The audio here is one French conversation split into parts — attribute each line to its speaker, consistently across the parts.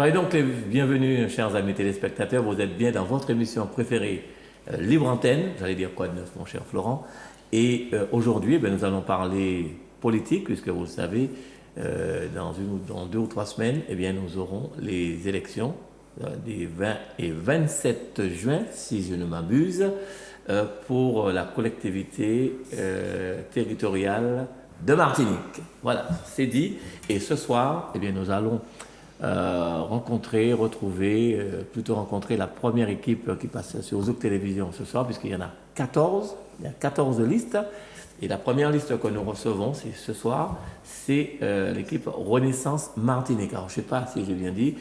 Speaker 1: Soyez donc les bienvenus, chers amis téléspectateurs. Vous êtes bien dans votre émission préférée, Libre Antenne. J'allais dire quoi de neuf, mon cher Florent. Et aujourd'hui, nous allons parler politique, puisque vous le savez, dans 2 ou 3 semaines, nous aurons les élections des 20 et 27 juin, si je ne m'abuse, pour la collectivité territoriale de Martinique. Voilà, c'est dit. Et ce soir, nous allons rencontrer la première équipe qui passe sur Zouk Télévision ce soir, puisqu'il y en a 14. Il y a 14 listes. Et la première liste que nous recevons ce soir, c'est l'équipe Renaissance Martinique. Alors, je ne sais pas si j'ai bien dit,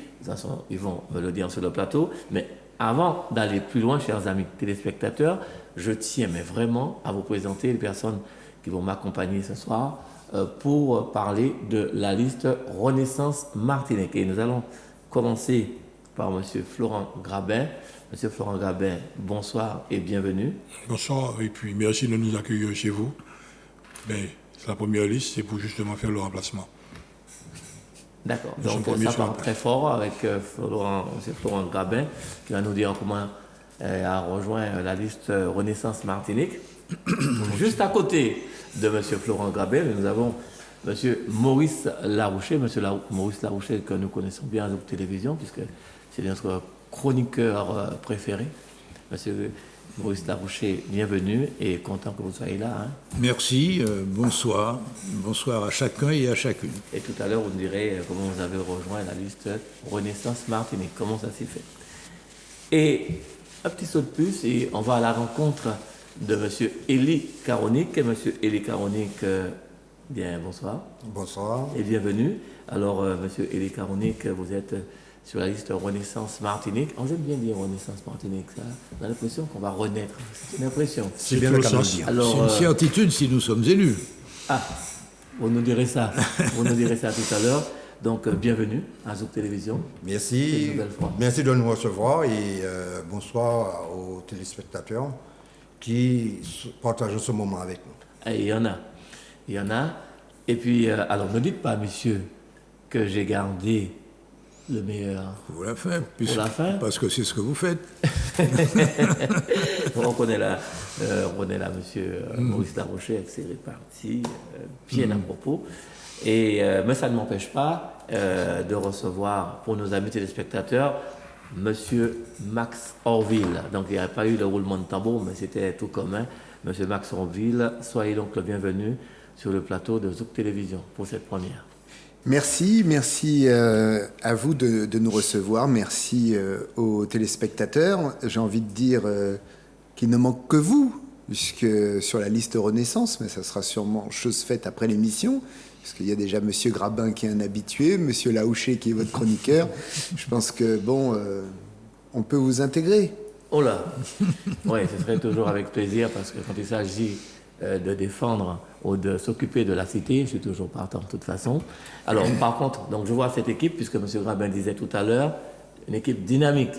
Speaker 1: ils vont me le dire sur le plateau, mais avant d'aller plus loin, chers amis téléspectateurs, je tiens vraiment à vous présenter les personnes qui vont m'accompagner ce soir pour parler de la liste Renaissance Martinique. Et nous allons commencer par M. Florent Grabin. Monsieur Florent Grabin, bonsoir et bienvenue.
Speaker 2: Bonsoir et puis merci de nous accueillir chez vous. C'est la première liste, c'est pour justement faire le remplacement.
Speaker 1: D'accord, donc ça part très fort avec M. Florent Grabin qui va nous dire comment a rejoint la liste Renaissance Martinique. Juste à côté de M. Florent Grabin, nous avons M. Maurice Larouché. Maurice Larouché que nous connaissons bien à la télévision puisque c'est notre chroniqueur préféré. Monsieur Maurice Larouché, bienvenue et content que vous soyez là.
Speaker 3: Merci, bonsoir. Bonsoir à chacun et à chacune.
Speaker 1: Et tout à l'heure, vous nous direz comment vous avez rejoint la liste Renaissance Martinique, comment ça s'est fait. Et un petit saut de plus et on va à la rencontre de M. Élie Caronique. M. Élie Caronique, bonsoir.
Speaker 4: Bonsoir.
Speaker 1: Et bienvenue. Alors, M. Élie Caronique, vous êtes sur la liste Renaissance Martinique. On aime bien dire Renaissance Martinique, ça. On a l'impression qu'on va renaître. C'est une impression.
Speaker 2: C'est bien le cas de le dire.
Speaker 3: C'est une certitude si nous sommes élus.
Speaker 1: Ah, vous nous direz ça. Vous nous direz ça tout à l'heure. Donc, bienvenue à Zouk Télévision.
Speaker 4: Merci. Merci de nous recevoir et bonsoir aux téléspectateurs qui partagent ce moment avec nous.
Speaker 1: Et il y en a. Et puis, alors, ne dites pas, monsieur, que j'ai gardé le meilleur
Speaker 3: pour la fin, parce que c'est ce que vous faites.
Speaker 1: On connaît là, monsieur Maurice Larouché avec ses réparties bien à propos. Mais ça ne m'empêche pas de recevoir pour nos amis téléspectateurs monsieur Max Orville. Donc il n'y a pas eu le roulement de tambour, mais c'était tout commun. Monsieur Max Orville, soyez donc le bienvenu sur le plateau de Zouk Télévision pour cette première.
Speaker 5: Merci à vous de nous recevoir, merci aux téléspectateurs. J'ai envie de dire qu'il ne manque que vous, puisque sur la liste Renaissance, mais ça sera sûrement chose faite après l'émission, puisqu'il y a déjà Monsieur Grabin qui est un habitué, Monsieur Laouché qui est votre chroniqueur. Je pense que on peut vous intégrer.
Speaker 1: Oh là, oui, ce serait toujours avec plaisir, parce que quand il s'agit de défendre ou de s'occuper de la cité, je suis toujours partant de toute façon. Alors, par contre, donc je vois cette équipe, puisque M. Grabin disait tout à l'heure, une équipe dynamique.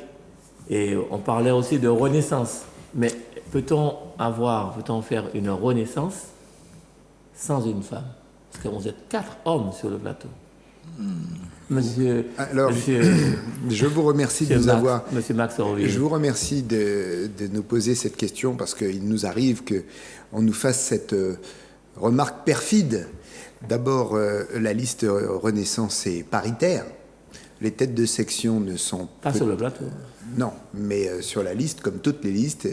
Speaker 1: Et on parlait aussi de renaissance. Mais peut-on faire une renaissance sans une femme? Parce que vous êtes 4 hommes sur le plateau.
Speaker 5: Je vous remercie de nous avoir.
Speaker 1: Monsieur Max Orville.
Speaker 5: Je vous remercie de nous poser cette question parce qu'il nous arrive qu'on nous fasse cette remarque perfide. D'abord, la liste Renaissance est paritaire. Les têtes de section ne sont
Speaker 1: pas sur le plateau.
Speaker 5: Non, mais sur la liste, comme toutes les listes,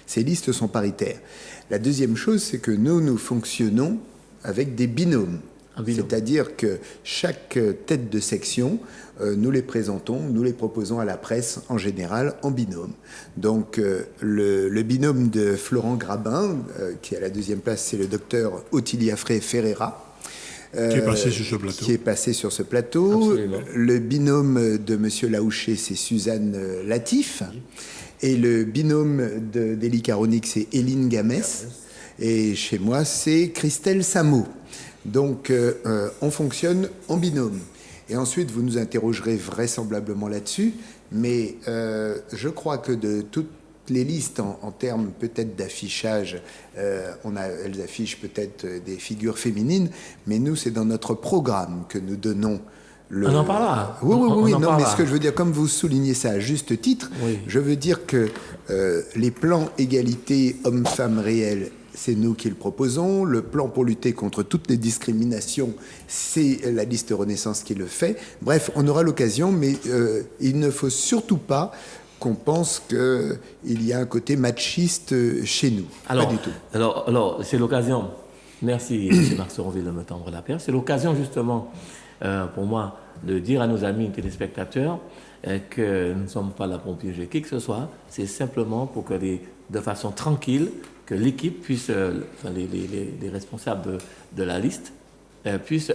Speaker 5: ces listes sont paritaires. La deuxième chose, c'est que nous fonctionnons avec des binômes. C'est-à-dire que chaque tête de section, nous les présentons, nous les proposons à la presse en général en binôme. Donc le binôme de Florent Grabin, qui est à la deuxième place, c'est le docteur Ottilia Frey Ferreira.
Speaker 2: Qui est passé sur ce plateau.
Speaker 5: Qui est passé sur ce plateau. Absolument. Le binôme de M. Laouché, c'est Suzanne Latif. Et le binôme d'Élie Caronique, c'est Éline Gamès. Et chez moi, c'est Christelle Samo. Donc, on fonctionne en binôme. Et ensuite, vous nous interrogerez vraisemblablement là-dessus. Mais je crois que de toutes les listes en termes peut-être d'affichage, elles affichent peut-être des figures féminines. Mais nous, c'est dans notre programme que nous donnons le...
Speaker 1: On en parlera.
Speaker 5: Oui,
Speaker 1: On en
Speaker 5: non,
Speaker 1: parlera.
Speaker 5: mais ce que je veux dire, comme vous soulignez ça à juste titre,
Speaker 1: Oui.
Speaker 5: je veux dire que les plans égalité hommes-femmes réels, c'est nous qui le proposons. Le plan pour lutter contre toutes les discriminations, c'est la liste Renaissance qui le fait. Bref, on aura l'occasion, mais il ne faut surtout pas qu'on pense qu'il y a un côté machiste chez nous.
Speaker 1: Alors,
Speaker 5: pas du tout.
Speaker 1: Alors, c'est l'occasion. Merci, M. Marc Seronville, de me tendre la perche. C'est l'occasion, justement, pour moi, de dire à nos amis téléspectateurs que nous ne sommes pas là pour piéger qui que ce soit. C'est simplement pour que, de façon tranquille, que l'équipe puisse, les responsables de la liste, puissent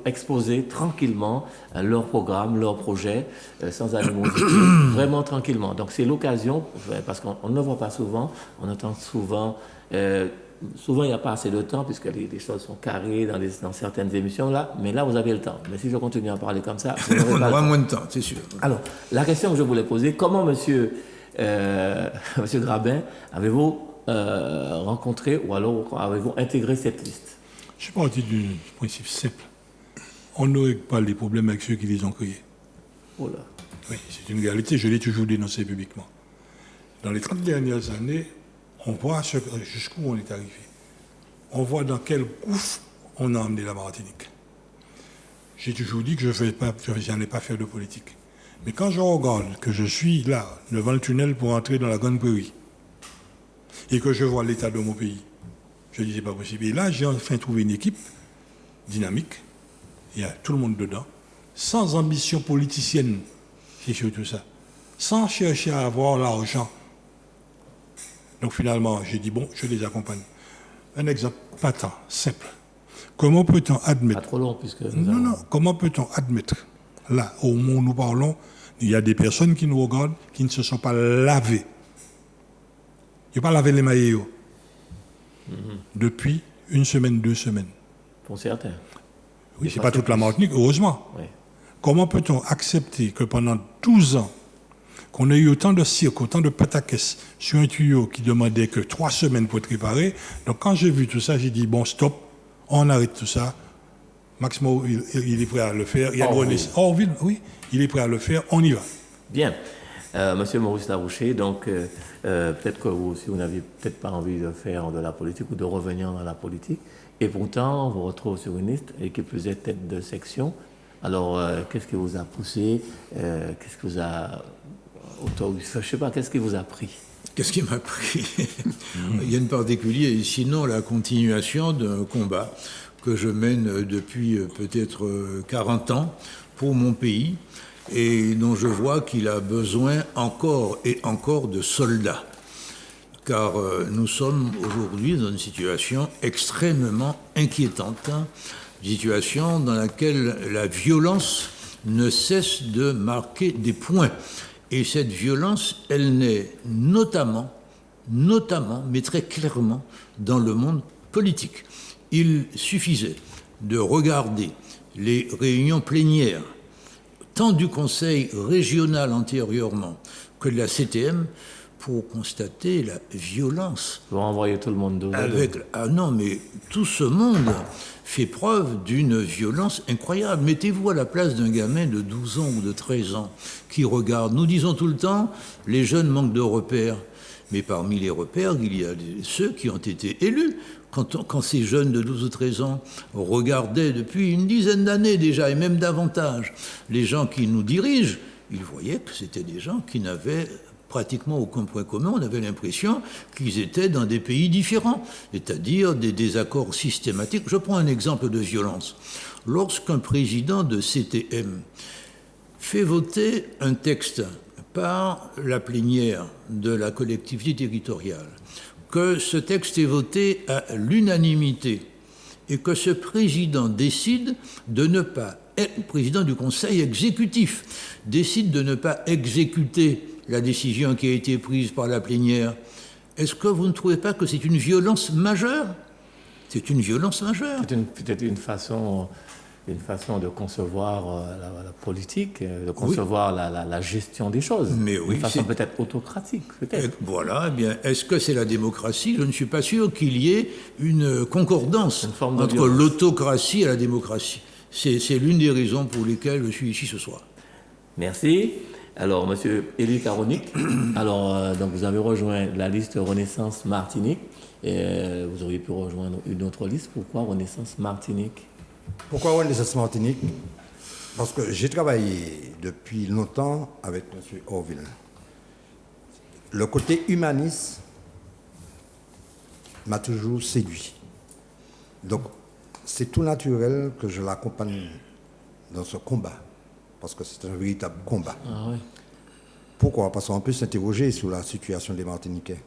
Speaker 1: exposer tranquillement leur programme, leur projet, sans animosité, vraiment tranquillement. Donc c'est l'occasion, parce qu'on ne le voit pas souvent, on entend souvent... souvent, il n'y a pas assez de temps, puisque les choses sont carrées dans certaines émissions, là. Mais là, vous avez le temps. Mais si je continue à parler comme ça, vous n'aurez
Speaker 3: On
Speaker 1: pas le
Speaker 3: aura
Speaker 1: temps.
Speaker 3: moins de temps, c'est sûr.
Speaker 1: Alors, la question que je voulais poser, comment, monsieur Grabin, avez-vous rencontré ou alors avez-vous intégré cette liste?
Speaker 2: Je suis parti du principe simple. On ne règle pas les problèmes avec ceux qui les ont créés.
Speaker 1: Oh là.
Speaker 2: Oui, c'est une réalité, je l'ai toujours dénoncé publiquement. Dans les 30 dernières années, on voit jusqu'où on est arrivé. On voit dans quel gouffre on a emmené la Martinique. J'ai toujours dit que je n'allais pas faire de politique. Mais quand je regarde que je suis là, devant le tunnel pour entrer dans la Grande Prairie, et que je vois l'état de mon pays, je dis c'est pas possible. Et là, j'ai enfin trouvé une équipe dynamique, il y a tout le monde dedans, sans ambition politicienne, c'est surtout ça, sans chercher à avoir l'argent. Donc finalement, j'ai dit bon, je les accompagne. Un exemple patent, simple. Comment peut-on admettre...
Speaker 1: Pas trop long, puisque...
Speaker 2: Non, comment peut-on admettre, là, au moment où nous parlons, il y a des personnes qui nous regardent, qui ne se sont pas lavées. Ils n'ont pas lavé les maillots. Depuis une semaine, 2 semaines.
Speaker 1: Pour certains.
Speaker 2: Oui, c'est pas toute la Martinique, heureusement.
Speaker 1: Oui.
Speaker 2: Comment peut-on accepter que pendant 12 ans, qu'on ait eu autant de cirques, autant de pataquès sur un tuyau qui demandait que 3 semaines pour être réparé? Donc quand j'ai vu tout ça, j'ai dit, bon, stop, on arrête tout ça. Maximo, il est prêt à le faire. Il y a Orville, oui, il est prêt à le faire, on y va.
Speaker 1: Bien. Monsieur Maurice Larouché, donc peut-être que vous aussi, vous n'aviez peut-être pas envie de faire de la politique ou de revenir dans la politique, et pourtant, on vous retrouve sur une liste et qui plus est tête de section. Alors, qu'est-ce qui vous a poussé? Qu'est-ce qui vous a autorisé? Je ne sais pas, qu'est-ce qui vous a pris?
Speaker 3: Qu'est-ce qui m'a pris? Il y a une particulière, sinon la continuation d'un combat que je mène depuis peut-être 40 ans pour mon pays, et dont je vois qu'il a besoin encore et encore de soldats. Car nous sommes aujourd'hui dans une situation extrêmement inquiétante, une situation dans laquelle la violence ne cesse de marquer des points. Et cette violence, elle naît notamment, mais très clairement, dans le monde politique. Il suffisait de regarder les réunions plénières tant du Conseil régional antérieurement que de la CTM, pour constater la violence.
Speaker 1: Vous renvoyez tout le monde dos.
Speaker 3: Ah non, mais tout ce monde fait preuve d'une violence incroyable. Mettez-vous à la place d'un gamin de 12 ans ou de 13 ans qui regarde. Nous disons tout le temps, les jeunes manquent de repères. Mais parmi les repères, il y a ceux qui ont été élus. Quand ces jeunes de 12 ou 13 ans regardaient depuis une dizaine d'années déjà, et même davantage, les gens qui nous dirigent, ils voyaient que c'était des gens qui n'avaient pratiquement aucun point commun. On avait l'impression qu'ils étaient dans des pays différents, c'est-à-dire des désaccords systématiques. Je prends un exemple de violence. Lorsqu'un président de CTM fait voter un texte par la plénière de la collectivité territoriale, que ce texte est voté à l'unanimité et que ce président décide de ne pas, président du conseil exécutif, décide de ne pas exécuter la décision qui a été prise par la plénière, est-ce que vous ne trouvez pas que c'est une violence majeure? C'est une violence majeure.
Speaker 1: C'est peut-être une façon de concevoir la politique, de concevoir la gestion des choses. Mais oui, une façon peut-être autocratique, peut-être.
Speaker 3: Voilà, eh bien, est-ce que c'est la démocratie? Je ne suis pas sûr qu'il y ait une concordance entre l'autocratie et la démocratie. C'est l'une des raisons pour lesquelles je suis ici ce soir.
Speaker 1: Merci. Alors, Monsieur Élie Caronic, donc vous avez rejoint la liste Renaissance Martinique. Et vous auriez pu rejoindre une autre liste. Pourquoi Renaissance Martinique?
Speaker 4: Pourquoi Renaissance Martinique? Parce que j'ai travaillé depuis longtemps avec M. Orville. Le côté humaniste m'a toujours séduit. Donc, c'est tout naturel que je l'accompagne dans ce combat. Parce que c'est un véritable combat.
Speaker 1: Ah ouais.
Speaker 4: Pourquoi? Parce qu'on peut s'interroger sur la situation des Martiniquais.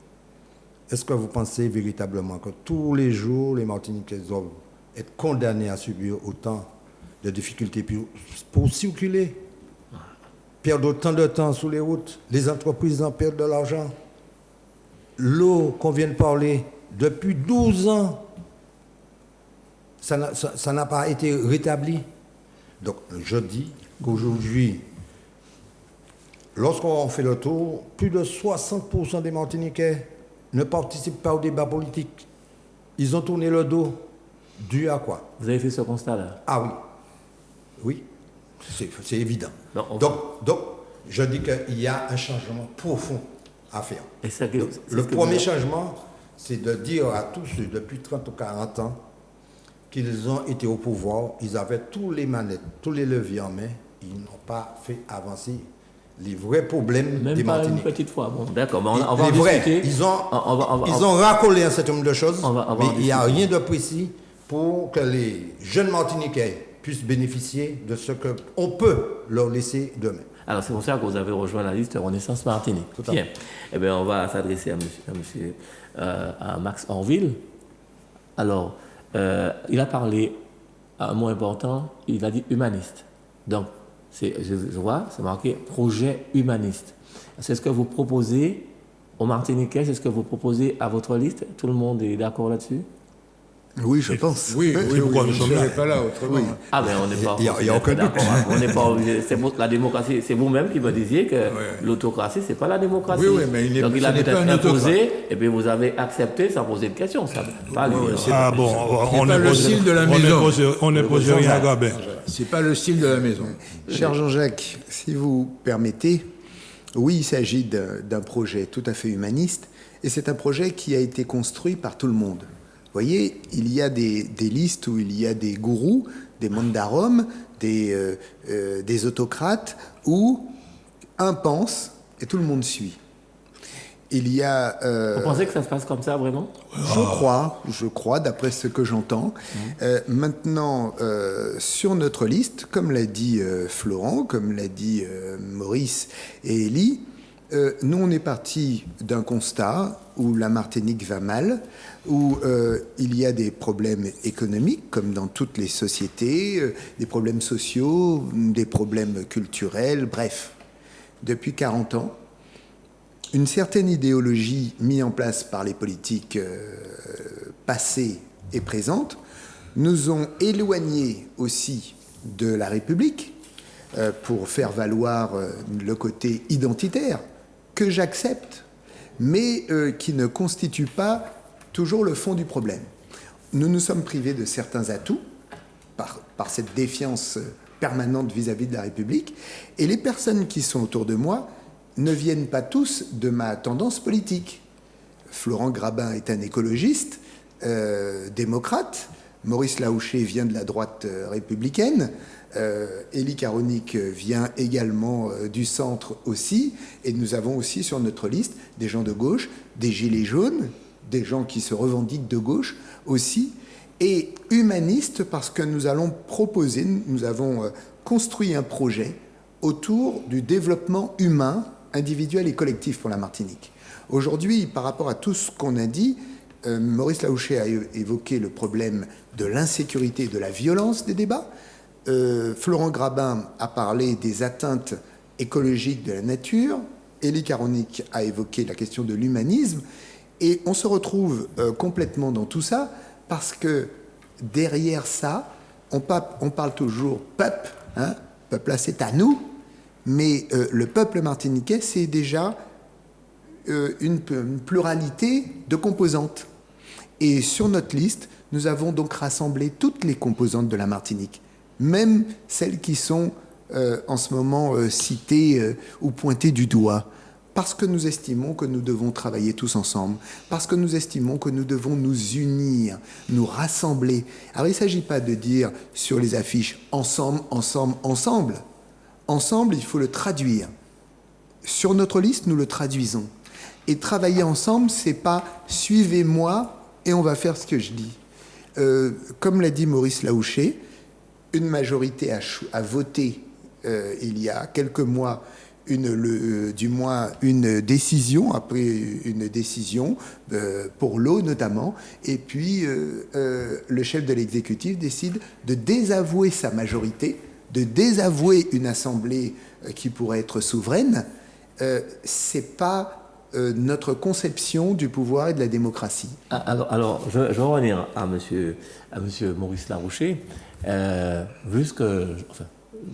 Speaker 4: Est-ce que vous pensez véritablement que tous les jours, les Martiniquais doivent être condamnés à subir autant de difficultés pour circuler, perdre autant de temps sur les routes, les entreprises en perdent de l'argent, l'eau qu'on vient de parler depuis 12 ans, ça n'a pas été rétabli. Donc je dis qu'aujourd'hui, lorsqu'on fait le tour, plus de 60% des Martiniquais ne participent pas au débat politique. Ils ont tourné le dos. Dû à quoi?
Speaker 1: Vous avez fait ce constat-là?
Speaker 4: Ah oui. Oui, c'est évident.
Speaker 1: Non,
Speaker 4: donc, je dis qu'il y a un changement profond à faire.
Speaker 1: Et ça,
Speaker 4: Donc, le premier changement, c'est de dire à tous ceux depuis 30 ou 40 ans qu'ils ont été au pouvoir, ils avaient tous les manettes, tous les leviers en main, ils n'ont pas fait avancer les vrais problèmes
Speaker 1: même
Speaker 4: des
Speaker 1: pas
Speaker 4: Martiniques.
Speaker 1: une petite fois. Bon, d'accord, mais on va
Speaker 4: Les
Speaker 1: en
Speaker 4: vrais,
Speaker 1: discuter.
Speaker 4: ils ont racolé un certain nombre de choses, mais il n'y a rien de précis pour que les jeunes Martiniquais puissent bénéficier de ce qu'on peut leur laisser demain.
Speaker 1: Alors, c'est pour ça que vous avez rejoint la liste Renaissance Martinique. Bien. Eh bien, on va s'adresser à Max Orville. Alors, il a parlé à un mot important, il a dit humaniste. Donc, je vois, c'est marqué projet humaniste. C'est ce que vous proposez aux Martiniquais, c'est ce que vous proposez à votre liste. Tout le monde est d'accord là-dessus?
Speaker 5: Oui, je pense.
Speaker 2: Oui, pourquoi nous sommes là?
Speaker 3: pas là autrement.
Speaker 5: Oui.
Speaker 1: Ah ben on n'est pas.
Speaker 4: Il y a aucun doute.
Speaker 1: On n'est pas obligé. La démocratie, c'est vous-même qui me disiez que l'autocratie, c'est pas la démocratie.
Speaker 3: Oui, mais
Speaker 1: donc il a
Speaker 3: ce n'est pas
Speaker 1: peut-être
Speaker 3: un
Speaker 1: imposé, et puis vous avez accepté sans poser de questions. Ça, pas lui.
Speaker 2: Ah bon, on
Speaker 3: pas le style de la maison.
Speaker 2: On n'impose rien à Gabin.
Speaker 3: C'est pas le style de la maison.
Speaker 5: Cher Jean-Jacques, si vous permettez, oui, il s'agit d'un projet tout à fait humaniste, et c'est un projet qui a été construit par tout le monde. Vous voyez, il y a des listes où il y a des gourous, des mandarums, des autocrates, où un pense et tout le monde suit. Il y a...
Speaker 1: Vous pensez que ça se passe comme ça, vraiment?
Speaker 5: Je crois, d'après ce que j'entends. Maintenant, sur notre liste, comme l'a dit Florent, comme l'a dit Maurice et Élie, nous, on est parti d'un constat où la Martinique va mal, où il y a des problèmes économiques, comme dans toutes les sociétés, des problèmes sociaux, des problèmes culturels, bref. Depuis 40 ans, une certaine idéologie mise en place par les politiques passées et présentes nous ont éloignés aussi de la République pour faire valoir le côté identitaire que j'accepte, mais qui ne constitue pas toujours le fond du problème. Nous nous sommes privés de certains atouts par cette défiance permanente vis-à-vis de la République, et les personnes qui sont autour de moi ne viennent pas tous de ma tendance politique. Florent Grabin est un écologiste, démocrate. Maurice Laouché vient de la droite républicaine. Élie Caronic vient également du centre aussi. Et nous avons aussi sur notre liste des gens de gauche, des gilets jaunes, des gens qui se revendiquent de gauche aussi. Et humanistes parce que nous allons proposer, nous avons construit un projet autour du développement humain, individuel et collectif pour la Martinique. Aujourd'hui, par rapport à tout ce qu'on a dit, Maurice Laouché a évoqué le problème de l'insécurité et de la violence des débats. Florent Grabin a parlé des atteintes écologiques de la nature. Élie Caronic a évoqué la question de l'humanisme. Et on se retrouve complètement dans tout ça parce que derrière ça, on parle toujours peuple. Hein, peuple là, c'est à nous. Mais le peuple martiniquais, c'est déjà une pluralité de composantes. Et sur notre liste, nous avons donc rassemblé toutes les composantes de la Martinique. même celles qui sont en ce moment citées ou pointées du doigt, parce que nous estimons que nous devons travailler tous ensemble, parce que nous estimons que nous devons nous unir, nous rassembler. Alors il ne s'agit pas de dire sur les affiches « ensemble, ensemble, ensemble ». Ensemble, il faut le traduire. Sur notre liste, nous le traduisons. Et travailler ensemble, c'est pas « suivez-moi et on va faire ce que je dis ». Comme l'a dit Maurice Laouché, une majorité a voté il y a quelques mois une décision, après une décision pour l'eau notamment, et puis le chef de l'exécutif décide de désavouer sa majorité, de désavouer une assemblée qui pourrait être souveraine. C'est pas notre conception du pouvoir et de la démocratie.
Speaker 1: Alors je vais revenir à monsieur Maurice Larouché.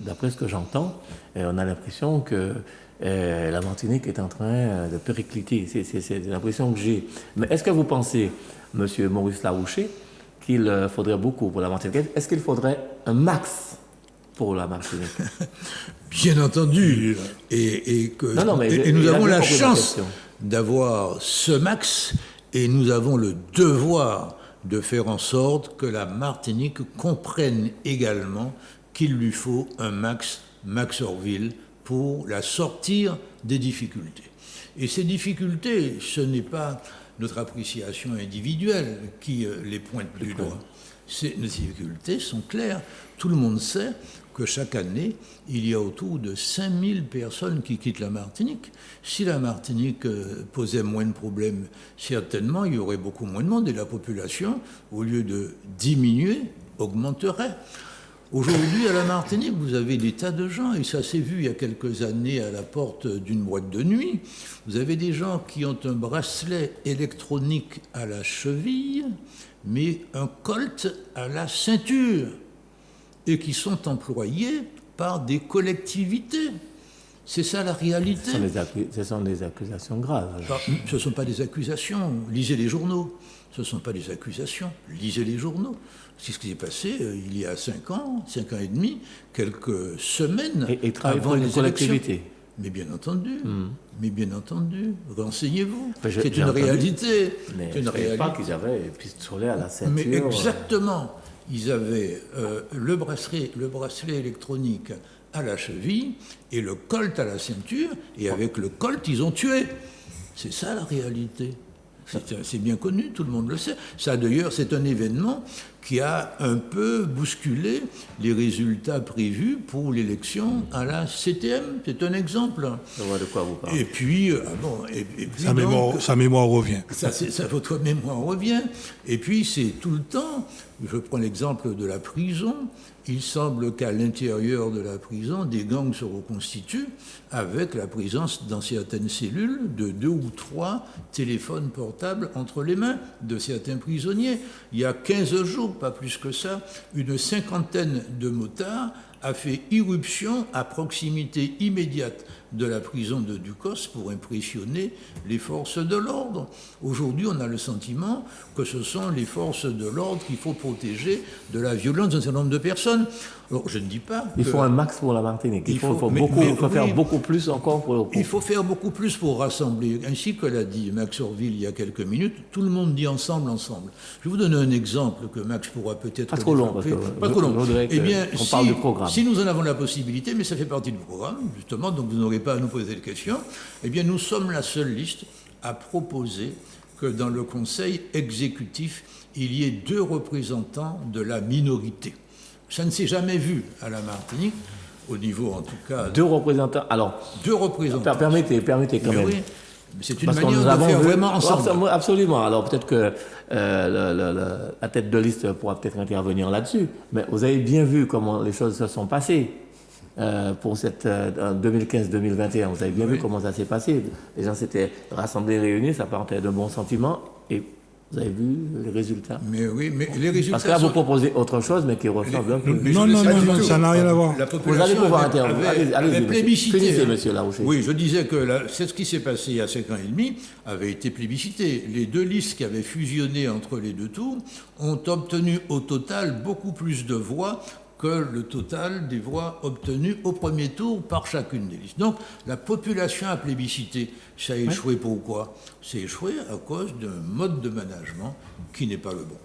Speaker 1: D'après ce que j'entends, on a l'impression que la Martinique est en train de péricliter. C'est l'impression que j'ai. Mais est-ce que vous pensez, monsieur Maurice Larouché, qu'il faudrait beaucoup pour la Martinique? Est-ce qu'il faudrait un max pour la Martinique?
Speaker 3: Bien entendu. Et nous avons la chance d'avoir ce max, et nous avons le devoir de faire en sorte que la Martinique comprenne également qu'il lui faut un Max Orville pour la sortir des difficultés. Et ces difficultés, ce n'est pas notre appréciation individuelle qui les pointe du doigt. Ces difficultés sont claires. Tout le monde sait que chaque année, il y a autour de 5000 personnes qui quittent la Martinique. Si la Martinique posait moins de problèmes, certainement, il y aurait beaucoup moins de monde et la population, au lieu de diminuer, augmenterait. Aujourd'hui, à la Martinique, vous avez des tas de gens, et ça s'est vu il y a quelques années à la porte d'une boîte de nuit. Vous avez des gens qui ont un bracelet électronique à la cheville, mais un colt à la ceinture, et qui sont employés par des collectivités. C'est ça la réalité.
Speaker 1: Ce sont des accusations graves.
Speaker 3: Ce ne sont pas des accusations. Lisez les journaux. Ce ne sont pas des accusations. Lisez les journaux. C'est ce qui s'est passé il y a 5 ans et demi, quelques semaines
Speaker 1: et
Speaker 3: avant les
Speaker 1: collectivités.
Speaker 3: Mais bien entendu, renseignez-vous. C'est une
Speaker 1: entendu,
Speaker 3: réalité.
Speaker 1: Mais je ne savais pas qu'ils avaient un pistolet à la ceinture.
Speaker 3: Mais exactement. Ils avaient le bracelet électronique à la cheville et le colt à la ceinture, et avec le colt, ils ont tué. C'est ça la réalité. C'est bien connu, tout le monde le sait. Ça, d'ailleurs, c'est un événement qui a un peu bousculé les résultats prévus pour l'élection à la CTM. C'est un exemple.
Speaker 1: Je vois de quoi vous parlez.
Speaker 3: Et puis,
Speaker 2: sa mémoire revient.
Speaker 3: Votre mémoire revient. Et puis, c'est tout le temps. Je prends l'exemple de la prison. Il semble qu'à l'intérieur de la prison, des gangs se reconstituent avec la présence dans certaines cellules de 2 ou 3 téléphones portables entre les mains de certains prisonniers. Il y a 15 jours, pas plus que ça, une 50aine de motards a fait irruption à proximité immédiate de la prison de Ducos pour impressionner les forces de l'ordre. Aujourd'hui, on a le sentiment que ce sont les forces de l'ordre qu'il faut protéger de la violence d'un certain nombre de personnes. Alors, je ne dis pas
Speaker 1: Il faut un max pour la Martinique. Il faut faire beaucoup plus encore pour...
Speaker 3: Il faut faire beaucoup plus pour rassembler. Ainsi que l'a dit Max Orville il y a quelques minutes, tout le monde dit ensemble, ensemble. Je vais vous donner un exemple que Max pourra peut-être...
Speaker 1: Pas trop long,
Speaker 3: pas trop long.
Speaker 1: Eh bien, on parle du programme.
Speaker 3: Si nous en avons la possibilité, mais ça fait partie du programme, justement, donc vous n'aurez pas à nous poser de questions, eh bien, nous sommes la seule liste à proposer que dans le Conseil exécutif, il y ait 2 représentants de la minorité. Ça ne s'est jamais vu à la Martinique, au niveau en tout cas...
Speaker 1: 2 représentants. Alors,
Speaker 3: 2 représentants.
Speaker 1: Permettez quand même.
Speaker 3: Oui, c'est une manière de faire vraiment ensemble.
Speaker 1: Absolument. Alors peut-être que la tête de liste pourra peut-être intervenir là-dessus. Mais vous avez bien vu comment les choses se sont passées pour cette 2015-2021. Vous avez bien vu comment ça s'est passé. Les gens s'étaient rassemblés, réunis, ça partait de bons sentiments. Et vous avez vu les résultats.
Speaker 3: Mais oui, mais les résultats...
Speaker 1: Parce que là, vous proposez autre chose, mais qui ressemble un peu.
Speaker 2: Non, ça n'a rien à voir.
Speaker 1: Vous allez pouvoir intervenir. Allez-y,
Speaker 3: plébiscité.
Speaker 1: Finissez, monsieur Larouché.
Speaker 3: Oui, je disais que c'est ce qui s'est passé il y a 5 ans et demi avait été plébiscité. Les 2 listes qui avaient fusionné entre les 2 tours ont obtenu au total beaucoup plus de voix que le total des voix obtenues au premier tour par chacune des listes. Donc la population a plébiscité. Ça a échoué pourquoi? C'est échoué à cause d'un mode de management qui n'est pas le bon.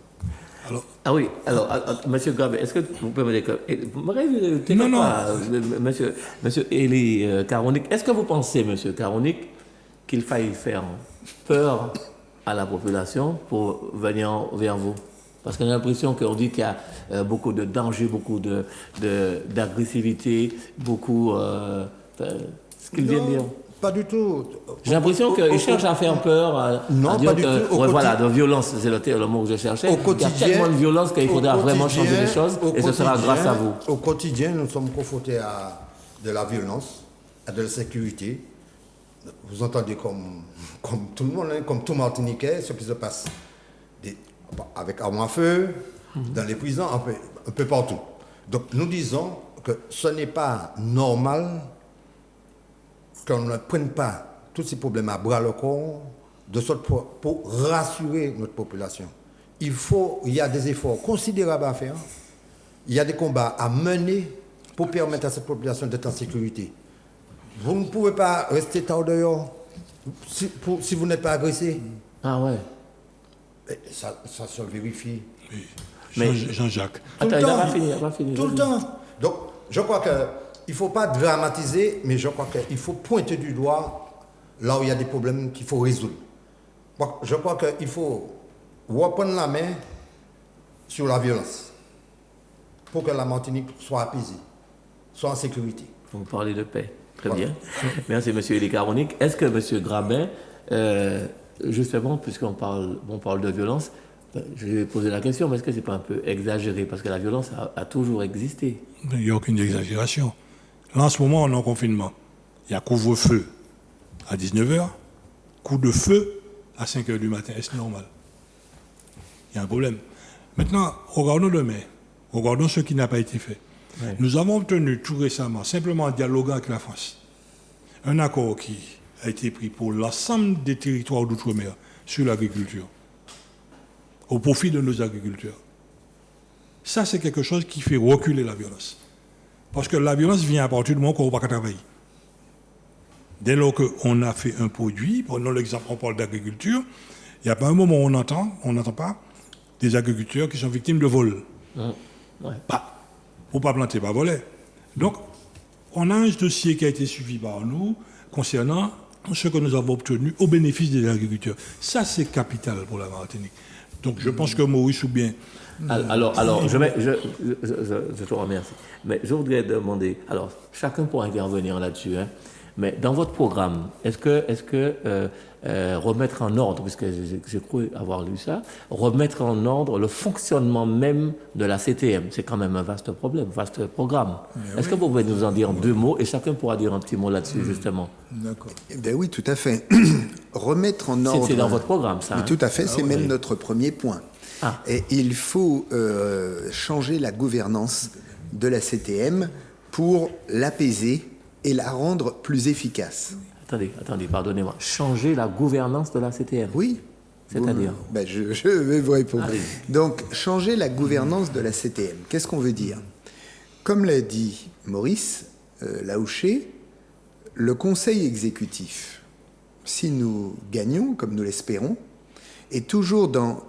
Speaker 1: Ah oui, alors, monsieur Grabé, est-ce que vous pouvez me dire que... Vous m'aurez vu,
Speaker 2: Non.
Speaker 1: Monsieur Élie Caronic, est-ce que vous pensez, monsieur Caronic, qu'il faille faire peur à la population pour venir vers vous? Parce qu'on a l'impression qu'on dit qu'il y a beaucoup de dangers, beaucoup d'agressivité, beaucoup... ce qu'il vient de dire.
Speaker 4: Pas du tout.
Speaker 1: J'ai l'impression qu'ils cherchent à faire peur,
Speaker 4: Non,
Speaker 1: à dire
Speaker 4: pas du
Speaker 1: que,
Speaker 4: tout.
Speaker 1: voilà, de violence, c'est le mot que je cherchais.
Speaker 4: Au
Speaker 1: Il y a
Speaker 4: quotidien-
Speaker 1: tellement de violence qu'il faudra
Speaker 4: au
Speaker 1: vraiment
Speaker 4: quotidien-
Speaker 1: changer les choses,
Speaker 4: au
Speaker 1: et ce sera
Speaker 4: quotidien-
Speaker 1: grâce à vous.
Speaker 4: Au quotidien, nous sommes confrontés à de la violence, à de la sécurité. Vous entendez comme tout le monde, hein, comme tout Martiniquais, ce qui se passe avec armes à feu, dans les prisons, un peu partout. Donc nous disons que ce n'est pas normal qu'on ne prenne pas tous ces problèmes à bras le corps de sorte pour rassurer notre population. Il y a des efforts considérables à faire, il y a des combats à mener pour permettre à cette population d'être en sécurité. Vous ne pouvez pas rester tard dehors si vous n'êtes pas agressé.
Speaker 1: Ah ouais.
Speaker 4: Ça se vérifie.
Speaker 1: Mais-
Speaker 2: Jean-Jacques.
Speaker 4: Tout le
Speaker 1: Attends,
Speaker 4: temps.
Speaker 1: il va finir.
Speaker 4: Tout le temps. Donc, je crois qu'il ne faut pas dramatiser, mais je crois qu'il faut pointer du doigt là où il y a des problèmes qu'il faut résoudre. Je crois qu'il faut reprendre la main sur la violence pour que la Martinique soit apaisée, soit en sécurité.
Speaker 1: Vous parlez de paix. Très
Speaker 4: Voilà.
Speaker 1: bien. Merci, monsieur Élie Caronic. Est-ce que monsieur Grabin, justement, puisqu'on parle de violence, je vais poser la question, mais est-ce que ce n'est pas un peu exagéré? Parce que la violence a toujours existé.
Speaker 2: Il n'y a aucune exagération. Là, en ce moment, on est en confinement. Il y a couvre-feu à 19h, coup de feu à 5h du matin. Est-ce normal? Il y a un problème. Maintenant, regardons demain. Regardons ce qui n'a pas été fait.
Speaker 1: Ouais.
Speaker 2: Nous avons obtenu tout récemment, simplement en dialoguant avec la France, un accord qui a été pris pour l'ensemble des territoires d'outre-mer sur l'agriculture, au profit de nos agriculteurs. Ça, c'est quelque chose qui fait reculer la violence. Parce que la violence vient à partir du moment qu'on ne va pas travailler. Dès lors qu'on a fait un produit, prenons l'exemple, on parle d'agriculture, il n'y a pas un moment où on n'entend pas des agriculteurs qui sont victimes de vol.
Speaker 1: Ouais.
Speaker 2: Pour ne pas planter, pas voler. Donc, on a un dossier qui a été suivi par nous concernant ce que nous avons obtenu au bénéfice des agriculteurs. Ça, c'est capital pour la Martinique. Donc, je pense que Maurice ou bien...
Speaker 1: Alors, je te remercie. Mais je voudrais demander, alors, chacun pourra intervenir là-dessus, hein, mais dans votre programme, est-ce que remettre en ordre, puisque j'ai cru avoir lu ça, remettre en ordre le fonctionnement même de la CTM, c'est quand même un vaste problème, vaste programme. Est-ce que vous pouvez nous en dire deux mots et chacun pourra dire un petit mot là-dessus, justement?
Speaker 3: D'accord.
Speaker 5: Eh bien oui, tout à fait. Remettre en ordre...
Speaker 1: C'est dans votre programme, ça.
Speaker 5: Mais
Speaker 1: hein?
Speaker 5: tout à fait, c'est même notre premier point.
Speaker 1: Ah.
Speaker 5: Et il faut changer la gouvernance de la CTM pour l'apaiser et la rendre plus efficace.
Speaker 1: Attendez, pardonnez-moi. Changer la gouvernance de la CTM.
Speaker 5: Oui.
Speaker 1: C'est-à-dire?
Speaker 5: Ben, je vais vous répondre.
Speaker 1: Allez.
Speaker 5: Donc, changer la gouvernance de la CTM. Qu'est-ce qu'on veut dire? Comme l'a dit Maurice Laouché, le conseil exécutif, si nous gagnons, comme nous l'espérons, est toujours dans...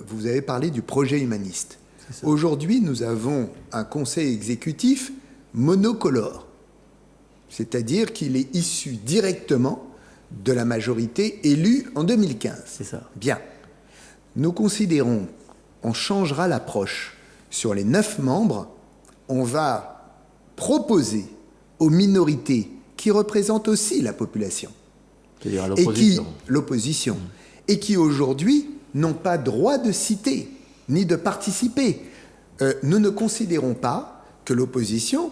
Speaker 5: vous avez parlé du projet humaniste. Aujourd'hui, nous avons un conseil exécutif monocolore. C'est-à-dire qu'il est issu directement de la majorité élue en 2015.
Speaker 1: C'est ça.
Speaker 5: Bien. Nous considérons, on changera l'approche. Sur les 9 membres, on va proposer aux minorités qui représentent aussi la population
Speaker 1: C'est-à-dire
Speaker 5: et qui
Speaker 1: l'opposition.
Speaker 5: l'opposition et qui aujourd'hui n'ont pas droit de citer ni de participer. Nous ne considérons pas que l'opposition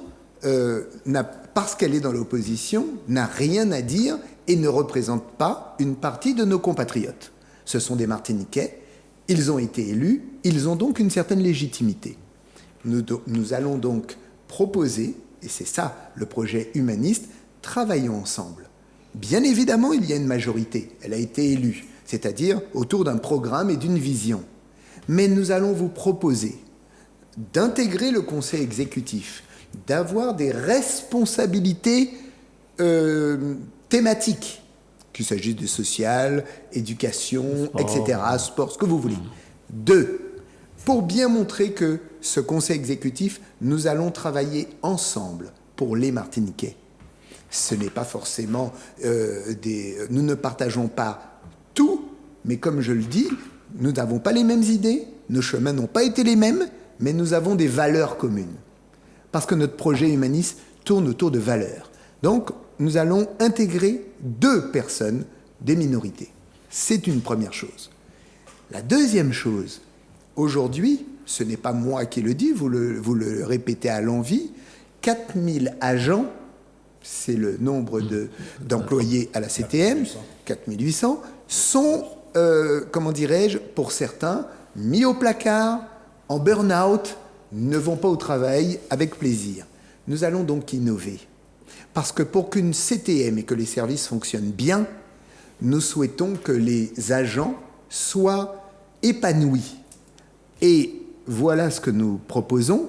Speaker 5: parce qu'elle est dans l'opposition, n'a rien à dire et ne représente pas une partie de nos compatriotes. Ce sont des Martiniquais, ils ont été élus, ils ont donc une certaine légitimité. Nous allons donc proposer, et c'est ça le projet humaniste, travaillons ensemble. Bien évidemment, il y a une majorité, elle a été élue, c'est-à-dire autour d'un programme et d'une vision. Mais nous allons vous proposer d'intégrer le conseil exécutif, d'avoir des responsabilités thématiques, qu'il s'agisse de social, éducation,
Speaker 1: sport,
Speaker 5: etc., sport, ce que vous voulez. 2, pour bien montrer que ce conseil exécutif, nous allons travailler ensemble pour les Martiniquais. Ce n'est pas forcément nous ne partageons pas tout, mais comme je le dis, nous n'avons pas les mêmes idées, nos chemins n'ont pas été les mêmes, mais nous avons des valeurs communes. Parce que notre projet humaniste tourne autour de valeurs. Donc, nous allons intégrer 2 personnes des minorités. C'est une première chose. La deuxième chose, aujourd'hui, ce n'est pas moi qui le dis, vous le répétez à l'envi, 4000 agents, c'est le nombre d'employés à la CTM, 4800, sont, comment dirais-je, pour certains, mis au placard, en burn-out, ne vont pas au travail avec plaisir. Nous allons donc innover. Parce que pour qu'une CTM et que les services fonctionnent bien, nous souhaitons que les agents soient épanouis. Et voilà ce que nous proposons.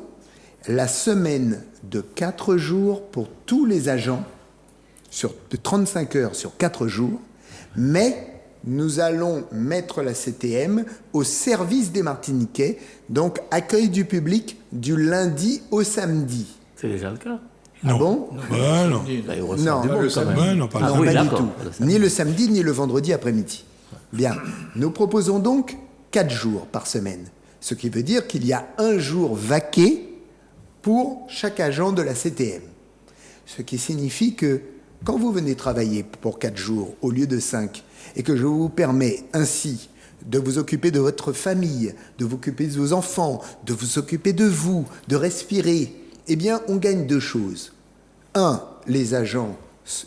Speaker 5: La semaine de 4 jours pour tous les agents, de 35 heures sur 4 jours, mais nous allons mettre la CTM au service des Martiniquais, donc accueil du public du lundi au samedi.
Speaker 1: C'est déjà le cas.
Speaker 5: Ah bon?
Speaker 2: Ben non.
Speaker 1: Là, il
Speaker 5: Non,
Speaker 1: ressort du monde, quand même.
Speaker 2: Ben non, pas
Speaker 1: Ah
Speaker 2: le
Speaker 1: oui,
Speaker 5: pas du
Speaker 1: d'accord.
Speaker 5: tout. Ni le samedi, ni le vendredi après-midi. Bien. Nous proposons donc 4 jours par semaine. Ce qui veut dire qu'il y a un jour vaqué pour chaque agent de la CTM. Ce qui signifie que quand vous venez travailler pour 4 jours au lieu de 5, et que je vous permets ainsi de vous occuper de votre famille, de vous occuper de vos enfants, de vous occuper de vous, de respirer, eh bien, on gagne 2 choses. 1, les agents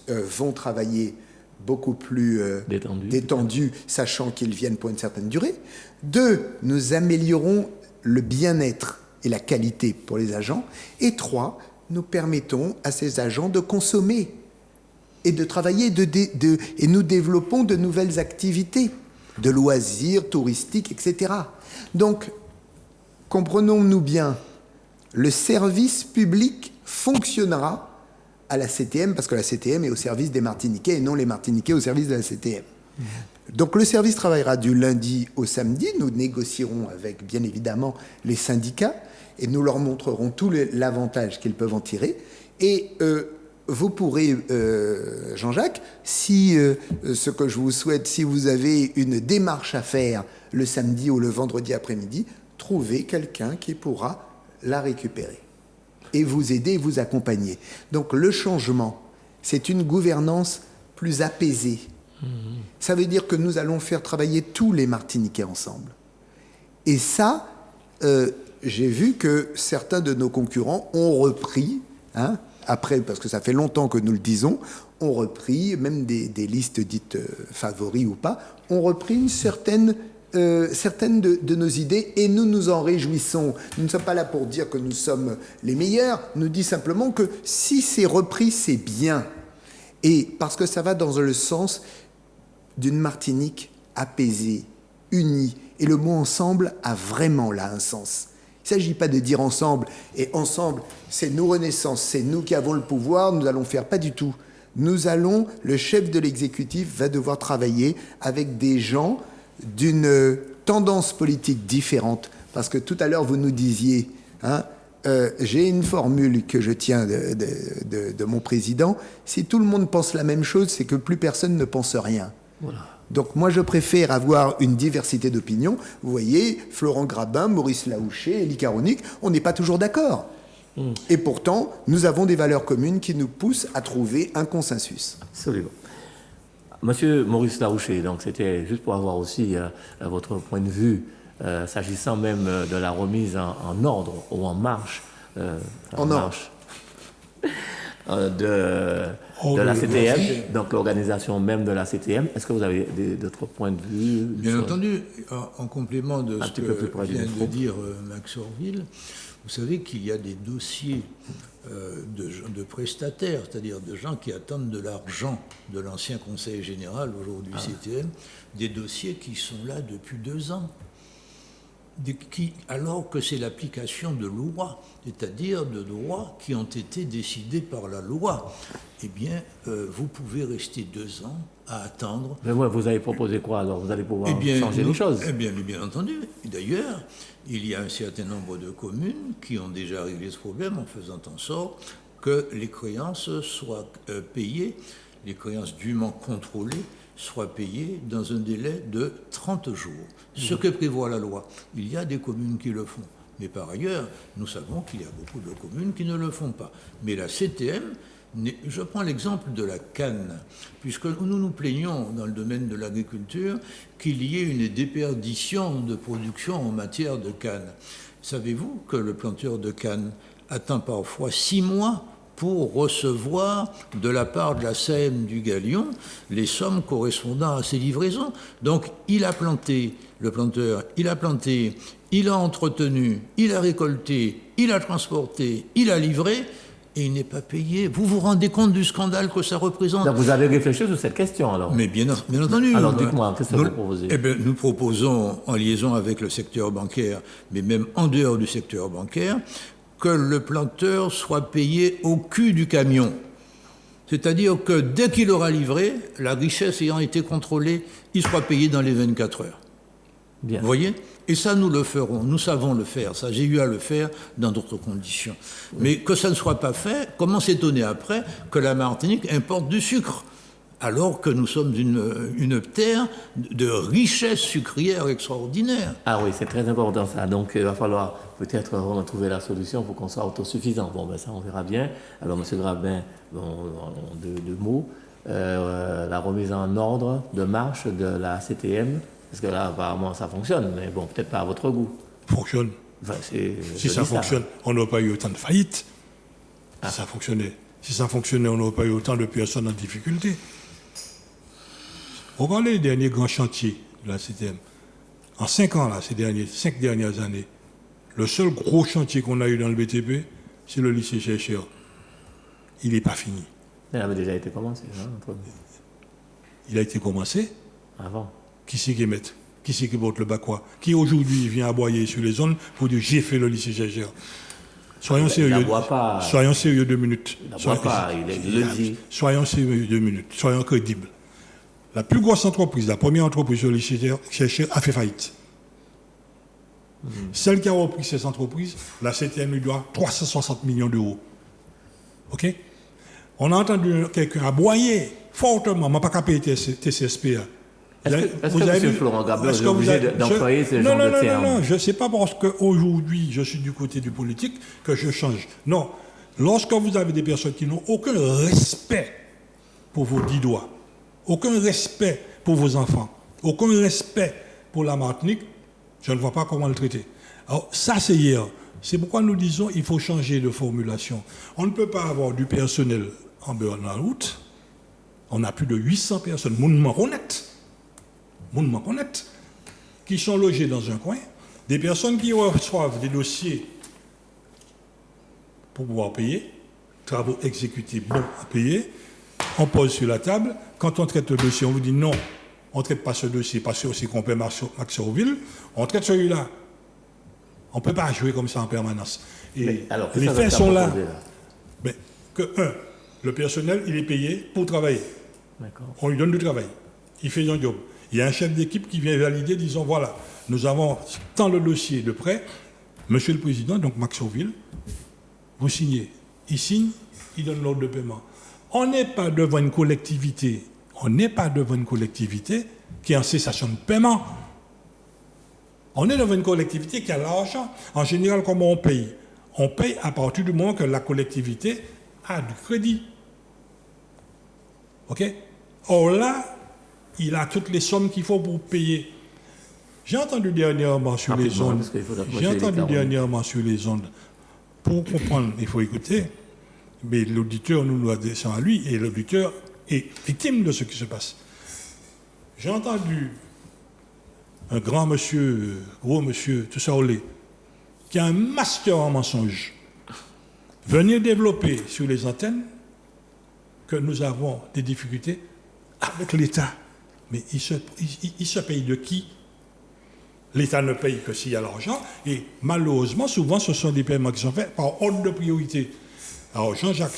Speaker 5: vont travailler beaucoup plus détendus, sachant qu'ils viennent pour une certaine durée. 2, nous améliorons le bien-être et la qualité pour les agents. Et 3, nous permettons à ces agents de consommer et de travailler, et nous développons de nouvelles activités, de loisirs touristiques, etc. Donc, comprenons-nous bien, le service public fonctionnera à la CTM, parce que la CTM est au service des Martiniquais et non les Martiniquais au service de la CTM. Donc le service travaillera du lundi au samedi. Nous négocierons avec, bien évidemment, les syndicats et nous leur montrerons tout l'avantage qu'ils peuvent en tirer. Et vous pourrez, Jean-Jacques, si ce que je vous souhaite, si vous avez une démarche à faire le samedi ou le vendredi après-midi, trouver quelqu'un qui pourra la récupérer et vous aider et vous accompagner. Donc le changement, c'est une gouvernance plus apaisée. Ça veut dire que nous allons faire travailler tous les Martiniquais ensemble. Et ça, j'ai vu que certains de nos concurrents ont repris, après, parce que ça fait longtemps que nous le disons, ont repris, même des listes dites favoris ou pas, ont repris certaines de nos idées et nous nous en réjouissons. Nous ne sommes pas là pour dire que nous sommes les meilleurs, nous disons simplement que si c'est repris, c'est bien. Et parce que ça va dans le sens d'une Martinique apaisée, unie. Et le mot ensemble a vraiment là un sens. Il ne s'agit pas de dire ensemble, et ensemble, c'est nous Renaissance, c'est nous qui avons le pouvoir, nous allons faire, pas du tout. Le chef de l'exécutif va devoir travailler avec des gens d'une tendance politique différente. Parce que tout à l'heure, vous nous disiez, j'ai une formule que je tiens de mon président, si tout le monde pense la même chose, c'est que plus personne ne pense rien. Voilà. Donc moi, je préfère avoir une diversité d'opinions. Vous voyez, Florent Grabin, Maurice Laouché, Élie Caronique, on n'est pas toujours d'accord. Et pourtant, nous avons des valeurs communes qui nous poussent à trouver un consensus.
Speaker 1: Absolument. Monsieur Maurice Laouché, donc c'était juste pour avoir aussi votre point de vue, s'agissant même de la remise en ordre ou en marche, de la CTM, donc l'organisation même de la CTM. Est-ce que vous avez d'autres points de vue?
Speaker 3: Bien entendu, en complément de ce que vient de dire Max Orville, vous savez qu'il y a des dossiers de prestataires, c'est-à-dire de gens qui attendent de l'argent de l'ancien conseil général, aujourd'hui CTM, des dossiers qui sont là depuis 2 ans. alors que c'est l'application de lois, c'est-à-dire de droits qui ont été décidés par la loi, eh bien, vous pouvez rester 2 ans à attendre.
Speaker 1: Mais ouais, vous avez proposé quoi alors? Vous allez pouvoir
Speaker 3: Eh
Speaker 1: changer les choses?
Speaker 3: bien entendu. Et d'ailleurs, il y a un certain nombre de communes qui ont déjà réglé ce problème en faisant en sorte que les créances soient payées, les créances dûment contrôlées soient payées dans un délai de 30 jours. Ce que prévoit la loi. Il y a des communes qui le font. Mais par ailleurs, nous savons qu'il y a beaucoup de communes qui ne le font pas. Mais la CTM, je prends l'exemple de la canne, puisque nous nous plaignons dans le domaine de l'agriculture qu'il y ait une déperdition de production en matière de canne. Savez-vous que le planteur de canne attend parfois 6 mois pour recevoir de la part de la SAEM du Galion les sommes correspondant à ses livraisons? Donc il a planté, le planteur, il a planté, il a entretenu, il a récolté, il a transporté, il a livré, et il n'est pas payé. Vous vous rendez compte du scandale que ça représente?
Speaker 1: Donc vous avez réfléchi sur cette question alors?
Speaker 3: Mais bien entendu.
Speaker 1: Alors dites-moi, qu'est-ce que vous proposez?
Speaker 3: Eh bien, nous proposons, en liaison avec le secteur bancaire, mais même en dehors du secteur bancaire, que le planteur soit payé au cul du camion. C'est-à-dire que dès qu'il aura livré, la richesse ayant été contrôlée, il sera payé dans les 24 heures.
Speaker 1: Bien.
Speaker 3: Vous voyez? Et ça, nous le ferons. Nous savons le faire. Ça, j'ai eu à le faire dans d'autres conditions. Oui. Mais que ça ne soit pas fait, comment s'étonner après que la Martinique importe du sucre, alors que nous sommes une terre de richesse sucrière extraordinaire?
Speaker 1: Ah oui, c'est très important ça. Donc il va falloir peut-être trouver la solution pour qu'on soit autosuffisant. Bon, ben ça, on verra bien. Alors, M. Grabin, deux mots. La remise en ordre de marche de la CTM. Parce que là, apparemment, ça fonctionne, mais bon, peut-être pas à votre goût.
Speaker 2: Fonctionne.
Speaker 1: Enfin,
Speaker 2: si ça fonctionne, on n'aurait pas eu autant de faillites. Ah. Si ça fonctionnait. Si ça fonctionnait, on n'aurait pas eu autant de personnes en difficulté. Regardez les derniers grands chantiers de la CTM. En 5 ans, là, ces 5 dernières années, le seul gros chantier qu'on a eu dans le BTP, c'est le lycée Chercheur. Il n'est pas fini.
Speaker 1: Il avait déjà été commencé, hein,
Speaker 2: il a été commencé.
Speaker 1: Avant.
Speaker 2: Qui c'est qui met? Qui c'est qui porte le Bacois? Qui aujourd'hui vient aboyer sur les zones pour dire j'ai fait le lycée Chercheur? Soyons sérieux. Soyons sérieux 2 minutes. Soyons sérieux 2 minutes. Soyons crédibles. La plus grosse entreprise, la première entreprise sur le lycée Chercheur a fait faillite. Celle qui a repris ces entreprises, la CTM lui doit 360 millions d'euros. OK? On a entendu quelqu'un aboyer fortement, mais pas qu'à payer TCSPA.
Speaker 1: Est-ce que M. Florent Gabin est obligé d'employer ce genre de termes?
Speaker 2: Non, je ne sais pas parce qu'aujourd'hui, je suis du côté du politique que je change. Non. Lorsque vous avez des personnes qui n'ont aucun respect pour vos 10 doigts, aucun respect pour vos enfants, aucun respect pour la Martinique, je ne vois pas comment le traiter. Alors, ça, c'est hier. C'est pourquoi nous disons qu'il faut changer de formulation. On ne peut pas avoir du personnel en burn-out. On a plus de 800 personnes, honnête, qui sont logés dans un coin, des personnes qui reçoivent des dossiers pour pouvoir payer, travaux exécutés bons à payer, on pose sur la table, quand on traite le dossier, on vous dit non, on ne traite pas ce dossier parce que c'est qu'on paie Maxorville, on traite celui-là. On ne peut pas jouer comme ça en permanence. Et alors, les faits sont là. Mais le personnel, il est payé pour travailler. On lui donne du travail. Il fait son job. Il y a un chef d'équipe qui vient valider, disant voilà, nous avons tant le dossier de prêt. Monsieur le Président, donc Maxorville, vous signez. Il signe, il donne l'ordre de paiement. On n'est pas devant une collectivité. Qui est en cessation de paiement. On est devant une collectivité qui a l'argent. En général, comment on paye? On paye à partir du moment que la collectivité a du crédit. OK? Or là, il a toutes les sommes qu'il faut pour payer. J'ai entendu dernièrement sur les ondes. Pour comprendre, il faut écouter. Mais l'auditeur nous descend à lui et l'auditeur est victime de ce qui se passe. J'ai entendu un grand monsieur, gros monsieur, tout ça au lait, qui a un master en mensonge, venir développer sur les antennes que nous avons des difficultés avec l'État. Mais il se paye de qui? L'État ne paye que s'il y a l'argent. Et malheureusement, souvent, ce sont des paiements qui sont faits par ordre de priorité. Alors, Jean-Jacques,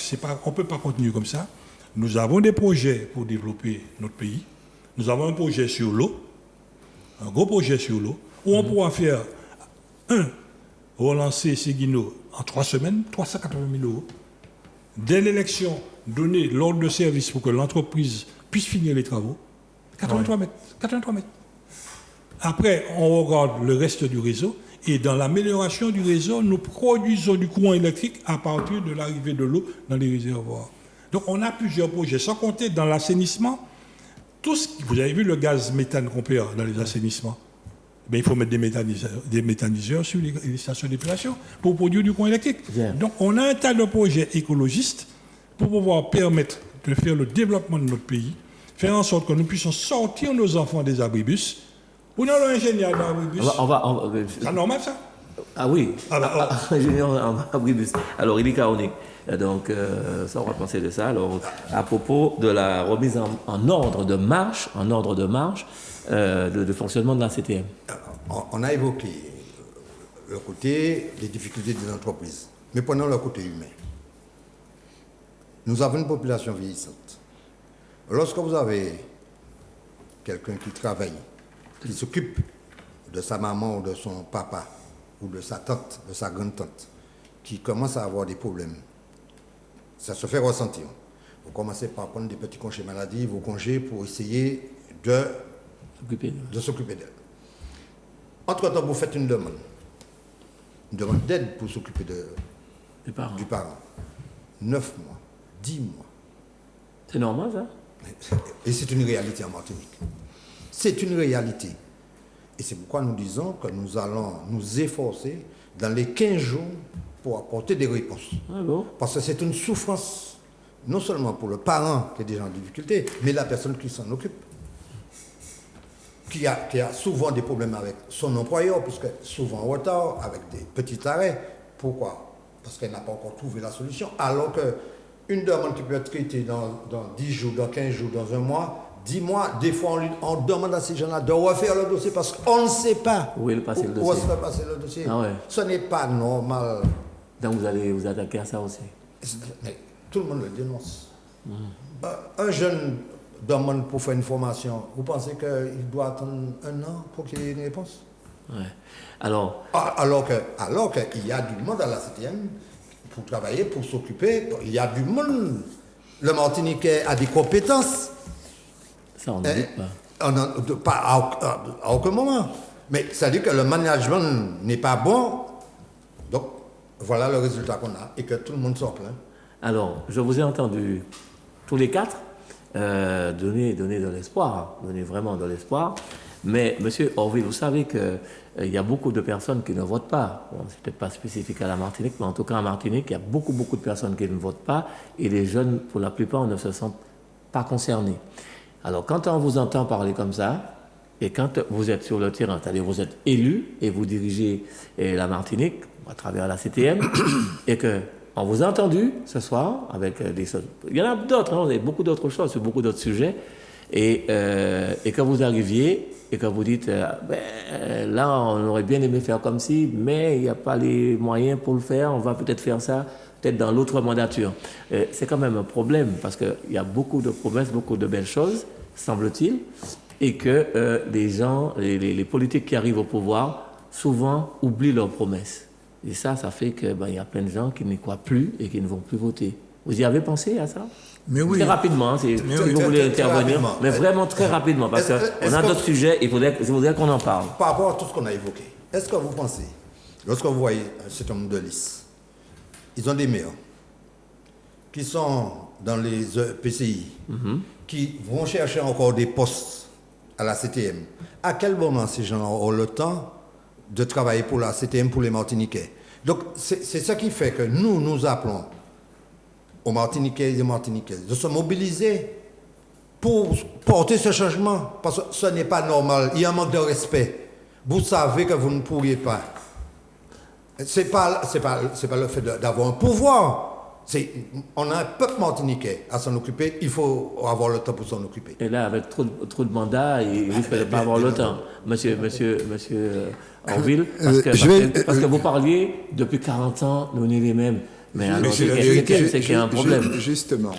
Speaker 2: on ne peut pas continuer comme ça. Nous avons des projets pour développer notre pays. Nous avons un projet sur l'eau, un gros projet sur l'eau, où on pourra faire relancer Séguino en 3 semaines, 380 000 euros. Dès l'élection, donner l'ordre de service pour que l'entreprise puisse finir les travaux. 83 mètres. 83 mètres. Après, on regarde le reste du réseau. Et dans l'amélioration du réseau, nous produisons du courant électrique à partir de l'arrivée de l'eau dans les réservoirs. Donc on a plusieurs projets, sans compter dans l'assainissement. Vous avez vu le gaz méthane qu'on perd dans les assainissements. Il faut mettre des méthaniseurs sur les stations d'épilation pour produire du courant électrique.
Speaker 1: Bien.
Speaker 2: Donc on a un tas de projets écologistes pour pouvoir permettre de faire le développement de notre pays, faire en sorte que nous puissions sortir nos enfants des abribus. Vous n'avez l'ingénieur d'abribus. C'est normal ça?
Speaker 1: Ah oui, ingénieur en abribus. Alors, il est chaotique. Donc, ça, on va penser de ça. Alors, à propos de la remise en ordre de marche, de fonctionnement de la CTM.
Speaker 4: On a évoqué le côté des difficultés des entreprises. Mais prenons le côté humain. Nous avons une population vieillissante. Lorsque vous avez quelqu'un qui travaille, qui s'occupe de sa maman ou de son papa, ou de sa tante, de sa grande-tante, qui commence à avoir des problèmes, ça se fait ressentir. Vous commencez par prendre des petits congés maladie, vos congés pour essayer de s'occuper d'elle. Entre-temps, vous faites une demande d'aide pour s'occuper du parent. 9 mois, 10 mois.
Speaker 1: C'est normal, ça?
Speaker 4: Et c'est une réalité en Martinique. C'est une réalité. Et c'est pourquoi nous disons que nous allons nous efforcer dans les 15 jours pour apporter des réponses.
Speaker 1: Ah bon?
Speaker 4: Parce que c'est une souffrance, non seulement pour le parent qui est déjà en difficulté, mais la personne qui s'en occupe. Qui a souvent des problèmes avec son employeur, puisque souvent en retard, avec des petits arrêts. Pourquoi? Parce qu'elle n'a pas encore trouvé la solution. Alors qu'une demande qui peut être traitée dans 10 jours, dans 15 jours, dans un mois, 10 mois, des fois on demande à ces gens-là de refaire le dossier parce qu'on ne sait pas
Speaker 1: où est passé le dossier.
Speaker 4: Où se fait passer le dossier.
Speaker 1: Ah ouais.
Speaker 4: Ce n'est pas normal.
Speaker 1: Donc vous allez vous attaquer à ça aussi.
Speaker 4: Mais tout le monde le dénonce. Un jeune demande pour faire une formation, vous pensez qu'il doit attendre 1 an pour qu'il ait une réponse?
Speaker 1: Ouais. Alors
Speaker 4: qu'il y a du monde à la CTM pour travailler, pour s'occuper, il y a du monde. Le Martiniquais a des compétences.
Speaker 1: Ça, on ne dit pas.
Speaker 4: Pas à aucun moment. Mais ça dit que le management n'est pas bon. Donc, voilà le résultat qu'on a et que tout le monde s'en plaint.
Speaker 1: Alors, je vous ai entendu tous les 4 donner de l'espoir, donner vraiment de l'espoir. Mais, monsieur Orville, vous savez qu'il y a beaucoup de personnes qui ne votent pas. Bon, c'est peut-être pas spécifique à la Martinique, mais en tout cas en Martinique, il y a beaucoup de personnes qui ne votent pas et les jeunes, pour la plupart, ne se sentent pas concernés. Alors, quand on vous entend parler comme ça, et quand vous êtes sur le terrain, c'est-à-dire vous êtes élu et vous dirigez la Martinique à travers la CTM, et qu'on vous a entendu ce soir avec des choses. Il y en a d'autres, hein, vous avez beaucoup d'autres choses sur beaucoup d'autres sujets, et que vous arriviez et que vous dites là, on aurait bien aimé faire comme ci, mais il n'y a pas les moyens pour le faire, on va peut-être faire ça. Peut-être dans l'autre mandature. C'est quand même un problème parce qu'il y a beaucoup de promesses, beaucoup de belles choses, semble-t-il, et que les gens, les politiques qui arrivent au pouvoir, souvent oublient leurs promesses. Et ça fait qu'il y a plein de gens qui n'y croient plus et qui ne vont plus voter. Vous y avez pensé à ça?
Speaker 3: Mais oui.
Speaker 1: Très rapidement, si vous voulez intervenir, mais vraiment très rapidement, parce qu'on a d'autres sujets, je voudrais qu'on en parle.
Speaker 4: Par rapport à tout ce qu'on a évoqué, est-ce que vous pensez, lorsque vous voyez un certain nombre de listes, ils ont des maires qui sont dans les PCI, qui vont chercher encore des postes à la CTM. À quel moment ces gens auront le temps de travailler pour la CTM, pour les Martiniquais? Donc, c'est ce qui fait que nous appelons aux Martiniquais et aux Martiniquaises de se mobiliser pour porter ce changement. Parce que ce n'est pas normal. Il y a un manque de respect. Vous savez que vous ne pourriez pas. C'est pas le fait d'avoir un pouvoir. On a un peuple martiniquais à s'en occuper, il faut avoir le temps pour s'en occuper.
Speaker 1: Et là, avec trop de mandats, il risque de ne pas avoir le temps. Monsieur Orville, parce que vous parliez, depuis 40 ans, nous sommes les mêmes. Mais alors, c'est qu'il y a un problème.
Speaker 5: Justement,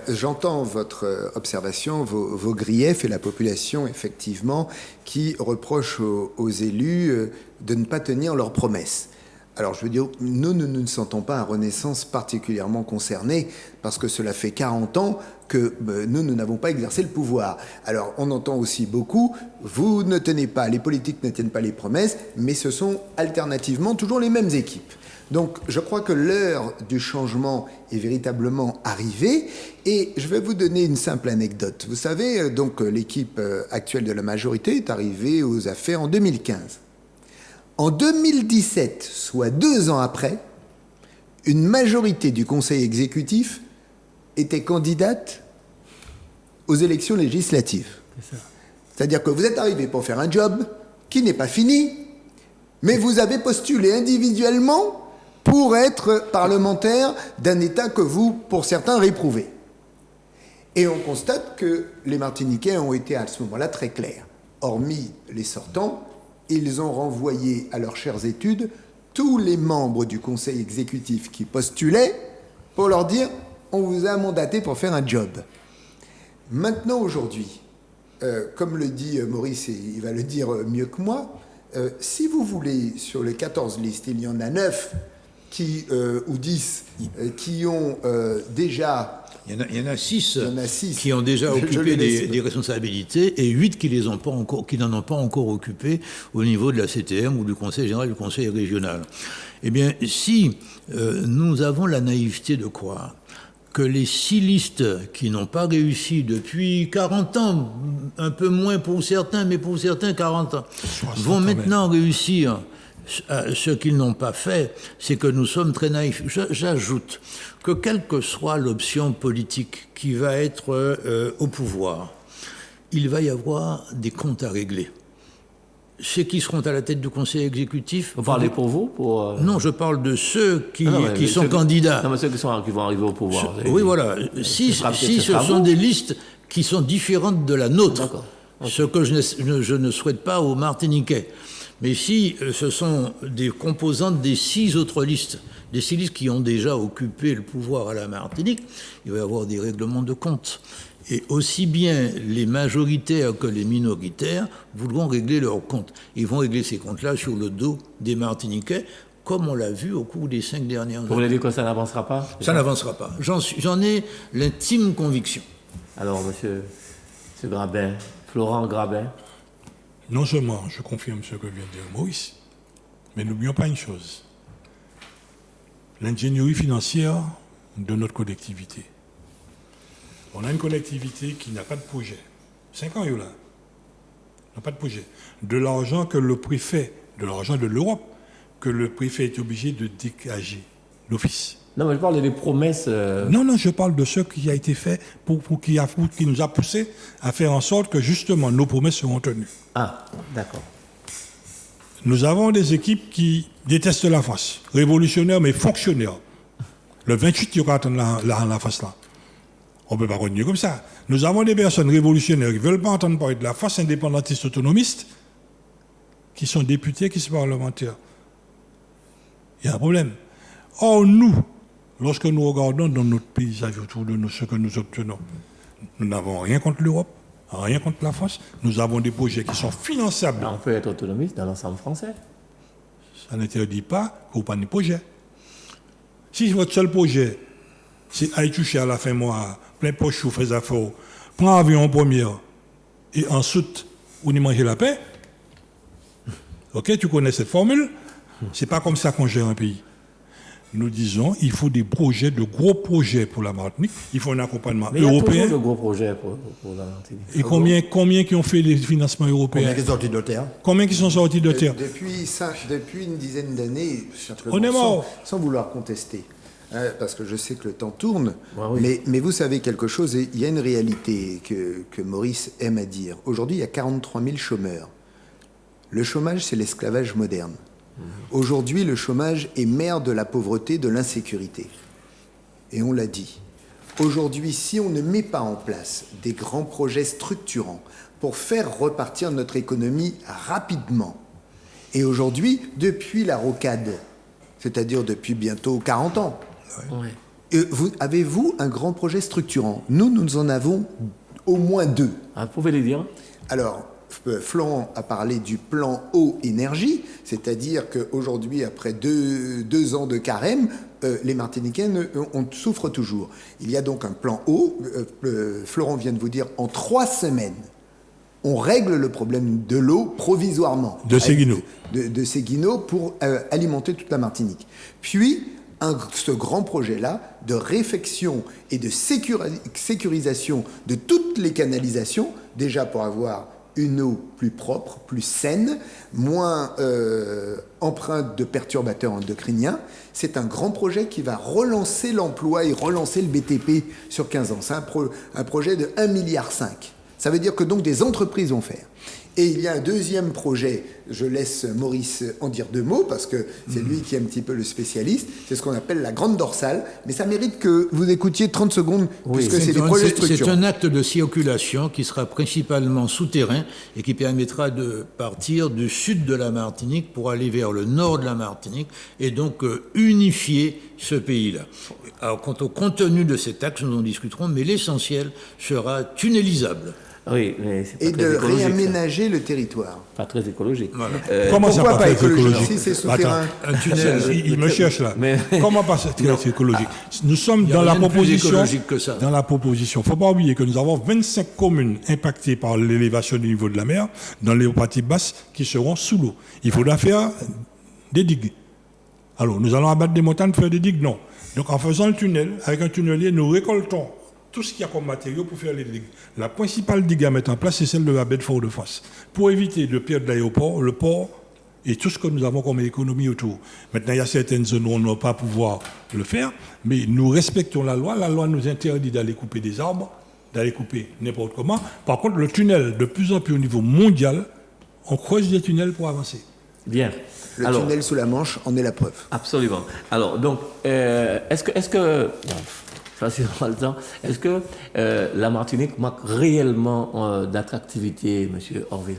Speaker 5: j'entends votre observation, vos griefs et la population, effectivement, qui reproche aux élus de ne pas tenir leurs promesses. Alors, je veux dire, nous ne nous sentons pas à Renaissance particulièrement concernés parce que cela fait 40 ans que nous n'avons pas exercé le pouvoir. Alors, on entend aussi beaucoup, vous ne tenez pas, les politiques ne tiennent pas les promesses, mais ce sont alternativement toujours les mêmes équipes. Donc, je crois que l'heure du changement est véritablement arrivée. Et je vais vous donner une simple anecdote. Vous savez, donc, l'équipe actuelle de la majorité est arrivée aux affaires en 2015. En 2017, soit 2 ans après, une majorité du Conseil exécutif était candidate aux élections législatives. C'est-à-dire que vous êtes arrivé pour faire un job qui n'est pas fini, mais vous avez postulé individuellement pour être parlementaire d'un État que vous, pour certains, réprouvez. Et on constate que les Martiniquais ont été à ce moment-là très clairs. Hormis les sortants, ils ont renvoyé à leurs chères études tous les membres du Conseil exécutif qui postulaient pour leur dire « on vous a mandaté pour faire un job ». Maintenant, aujourd'hui, comme le dit Maurice, et il va le dire mieux que moi, si vous voulez, sur les 14 listes, il y en a 9 ou 10 qui ont déjà...
Speaker 3: Il y en a 6 qui ont déjà occupé des responsabilités et 8 qui n'en ont pas encore occupé au niveau de la CTM ou du Conseil général du Conseil régional. Eh bien, si nous avons la naïveté de croire que les 6 listes qui n'ont pas réussi depuis 40 ans, un peu moins pour certains, mais pour certains 40 ans, vont maintenant réussir ce qu'ils n'ont pas fait, c'est que nous sommes très naïfs. J'ajoute que quelle que soit l'option politique qui va être au pouvoir, il va y avoir des comptes à régler. Ceux qui seront à la tête du Conseil exécutif...
Speaker 1: Vous parlez pour vous
Speaker 3: Non, je parle de ceux qui sont candidats.
Speaker 1: Non, mais ceux qui vont arriver au pouvoir.
Speaker 3: Oui, voilà. Si ce sont des listes qui sont différentes de la nôtre, ce que je ne souhaite pas aux Martiniquais. Mais si ce sont des composantes des 6 autres listes, des 6 listes qui ont déjà occupé le pouvoir à la Martinique, il va y avoir des règlements de compte. Et aussi bien les majoritaires que les minoritaires voudront régler leurs comptes. Ils vont régler ces comptes-là sur le dos des Martiniquais, comme on l'a vu au cours des 5 dernières années.
Speaker 1: Vous voulez dire que ça n'avancera pas?
Speaker 3: Ça n'avancera pas. J'en ai l'intime conviction.
Speaker 1: Alors, monsieur Grabin, Florent Grabin.
Speaker 2: Non seulement je confirme ce que vient de dire Maurice, mais n'oublions pas une chose. L'ingénierie financière de notre collectivité. On a une collectivité qui n'a pas de projet. 5 ans, il y a là. N'a pas de projet. De l'argent que le préfet, de l'argent de l'Europe, que le préfet est obligé de dégager d'office.
Speaker 1: Non, mais je parle des promesses...
Speaker 2: Non, je parle de ce qui a été fait qui nous a poussé à faire en sorte que justement nos promesses seront tenues.
Speaker 1: Ah, d'accord.
Speaker 2: Nous avons des équipes qui détestent la France, révolutionnaires mais fonctionnaires. Le 28, il y aura la face là. On ne peut pas continuer comme ça. Nous avons des personnes révolutionnaires qui ne veulent pas entendre parler de la France, indépendantistes autonomistes, qui sont députés, qui sont parlementaires. Il y a un problème. Or, nous, lorsque nous regardons dans notre paysage autour de nous ce que nous obtenons, nous n'avons rien contre l'Europe, rien contre la France. Nous avons des projets qui sont finançables.
Speaker 1: On peut être autonomiste dans l'ensemble français.
Speaker 2: Ça n'interdit pas que vous preniez des projets. Si votre seul projet, c'est aller toucher à la fin mois, plein poche, vous faites affaires, prends avion en première, et ensuite, vous n'y mangez la paix. Ok, tu connais cette formule? C'est pas comme ça qu'on gère un pays. Nous disons, il faut des projets, de gros projets pour la Martinique. Il faut un accompagnement européen.
Speaker 1: Il y a toujours de gros projets pour la Martinique.
Speaker 2: Et combien qui ont fait des financements européens?
Speaker 4: Combien qui sont sortis de terre?
Speaker 2: Combien qui sont sortis de terre?
Speaker 5: Depuis une dizaine d'années,
Speaker 2: On est mort.
Speaker 5: Sans vouloir contester, parce que je sais que le temps tourne,
Speaker 1: oui.
Speaker 5: mais vous savez quelque chose, il y a une réalité que Maurice aime à dire. Aujourd'hui, il y a 43 000 chômeurs. Le chômage, c'est l'esclavage moderne. Aujourd'hui, le chômage est mère de la pauvreté, de l'insécurité. et on l'a dit. Aujourd'hui, si on ne met pas en place des grands projets structurants pour faire repartir notre économie rapidement, et aujourd'hui, depuis la rocade, c'est-à-dire depuis bientôt 40 ans, avez-vous un grand projet structurant? Nous en avons au moins 2.
Speaker 1: Vous pouvez les dire?
Speaker 5: Alors, Florent a parlé du plan eau-énergie, c'est-à-dire qu'aujourd'hui, après deux ans de carême, les Martiniquais on souffre toujours. Il y a donc un plan eau, Florent vient de vous dire, en 3 semaines, on règle le problème de l'eau provisoirement.
Speaker 2: De Séguineau.
Speaker 5: De Séguineau pour alimenter toute la Martinique. Puis, ce grand projet-là de réfection et de sécurisation de toutes les canalisations, déjà pour avoir une eau plus propre, plus saine, moins empreinte de perturbateurs endocriniens. C'est un grand projet qui va relancer l'emploi et relancer le BTP sur 15 ans. C'est un projet de 1,5 milliard. Ça veut dire que donc des entreprises vont faire. Et il y a un deuxième projet, je laisse Maurice en dire 2 mots, parce que c'est lui qui est un petit peu le spécialiste, c'est ce qu'on appelle la grande dorsale, mais ça mérite que vous écoutiez 30 secondes, puisque c'est des projets structurants.
Speaker 3: C'est un acte de circulation qui sera principalement souterrain et qui permettra de partir du sud de la Martinique pour aller vers le nord de la Martinique et donc unifier ce pays-là. Alors, quant au contenu de cet axe, nous en discuterons, mais l'essentiel sera tunnelisable.
Speaker 1: Oui, mais c'est pas
Speaker 5: et
Speaker 1: très
Speaker 5: de
Speaker 1: écologique,
Speaker 5: réaménager le territoire.
Speaker 1: pas très écologique.
Speaker 3: Voilà.
Speaker 2: Comment ça
Speaker 5: Pourquoi
Speaker 2: pas
Speaker 5: pas
Speaker 2: très écologique?
Speaker 5: Si c'est souterrain.
Speaker 3: Un tunnel.
Speaker 2: Il me cherche là.
Speaker 1: Mais-
Speaker 2: Comment pas très écologique? Nous sommes
Speaker 3: Il y a
Speaker 2: dans la
Speaker 3: rien de plus
Speaker 2: proposition.
Speaker 3: écologique que ça.
Speaker 2: Dans la proposition. Faut pas oublier que nous avons 25 communes impactées par l'élévation du niveau de la mer dans les parties basses qui seront sous l'eau. Il faudra faire des digues. Alors, nous allons abattre des montagnes, faire des digues? Non. Donc, en faisant le tunnel, avec un tunnelier, nous récoltons tout ce qu'il y a comme matériaux pour faire les digues. La principale digue à mettre en place, c'est celle de la baie de Fort-de-France. Pour éviter de perdre l'aéroport, le port et tout ce que nous avons comme économie autour. Maintenant, il y a certaines zones où on ne va pas pouvoir le faire, mais nous respectons la loi. La loi nous interdit d'aller couper des arbres, d'aller couper n'importe comment. Par contre, le tunnel, de plus en plus au niveau mondial, on creuse des tunnels pour avancer.
Speaker 1: Bien.
Speaker 5: Le
Speaker 1: Alors,
Speaker 5: tunnel sous la Manche en est la preuve.
Speaker 1: absolument. Alors, donc, est-ce que ça c'est pas le temps, est-ce que la Martinique manque réellement d'attractivité, monsieur Orville?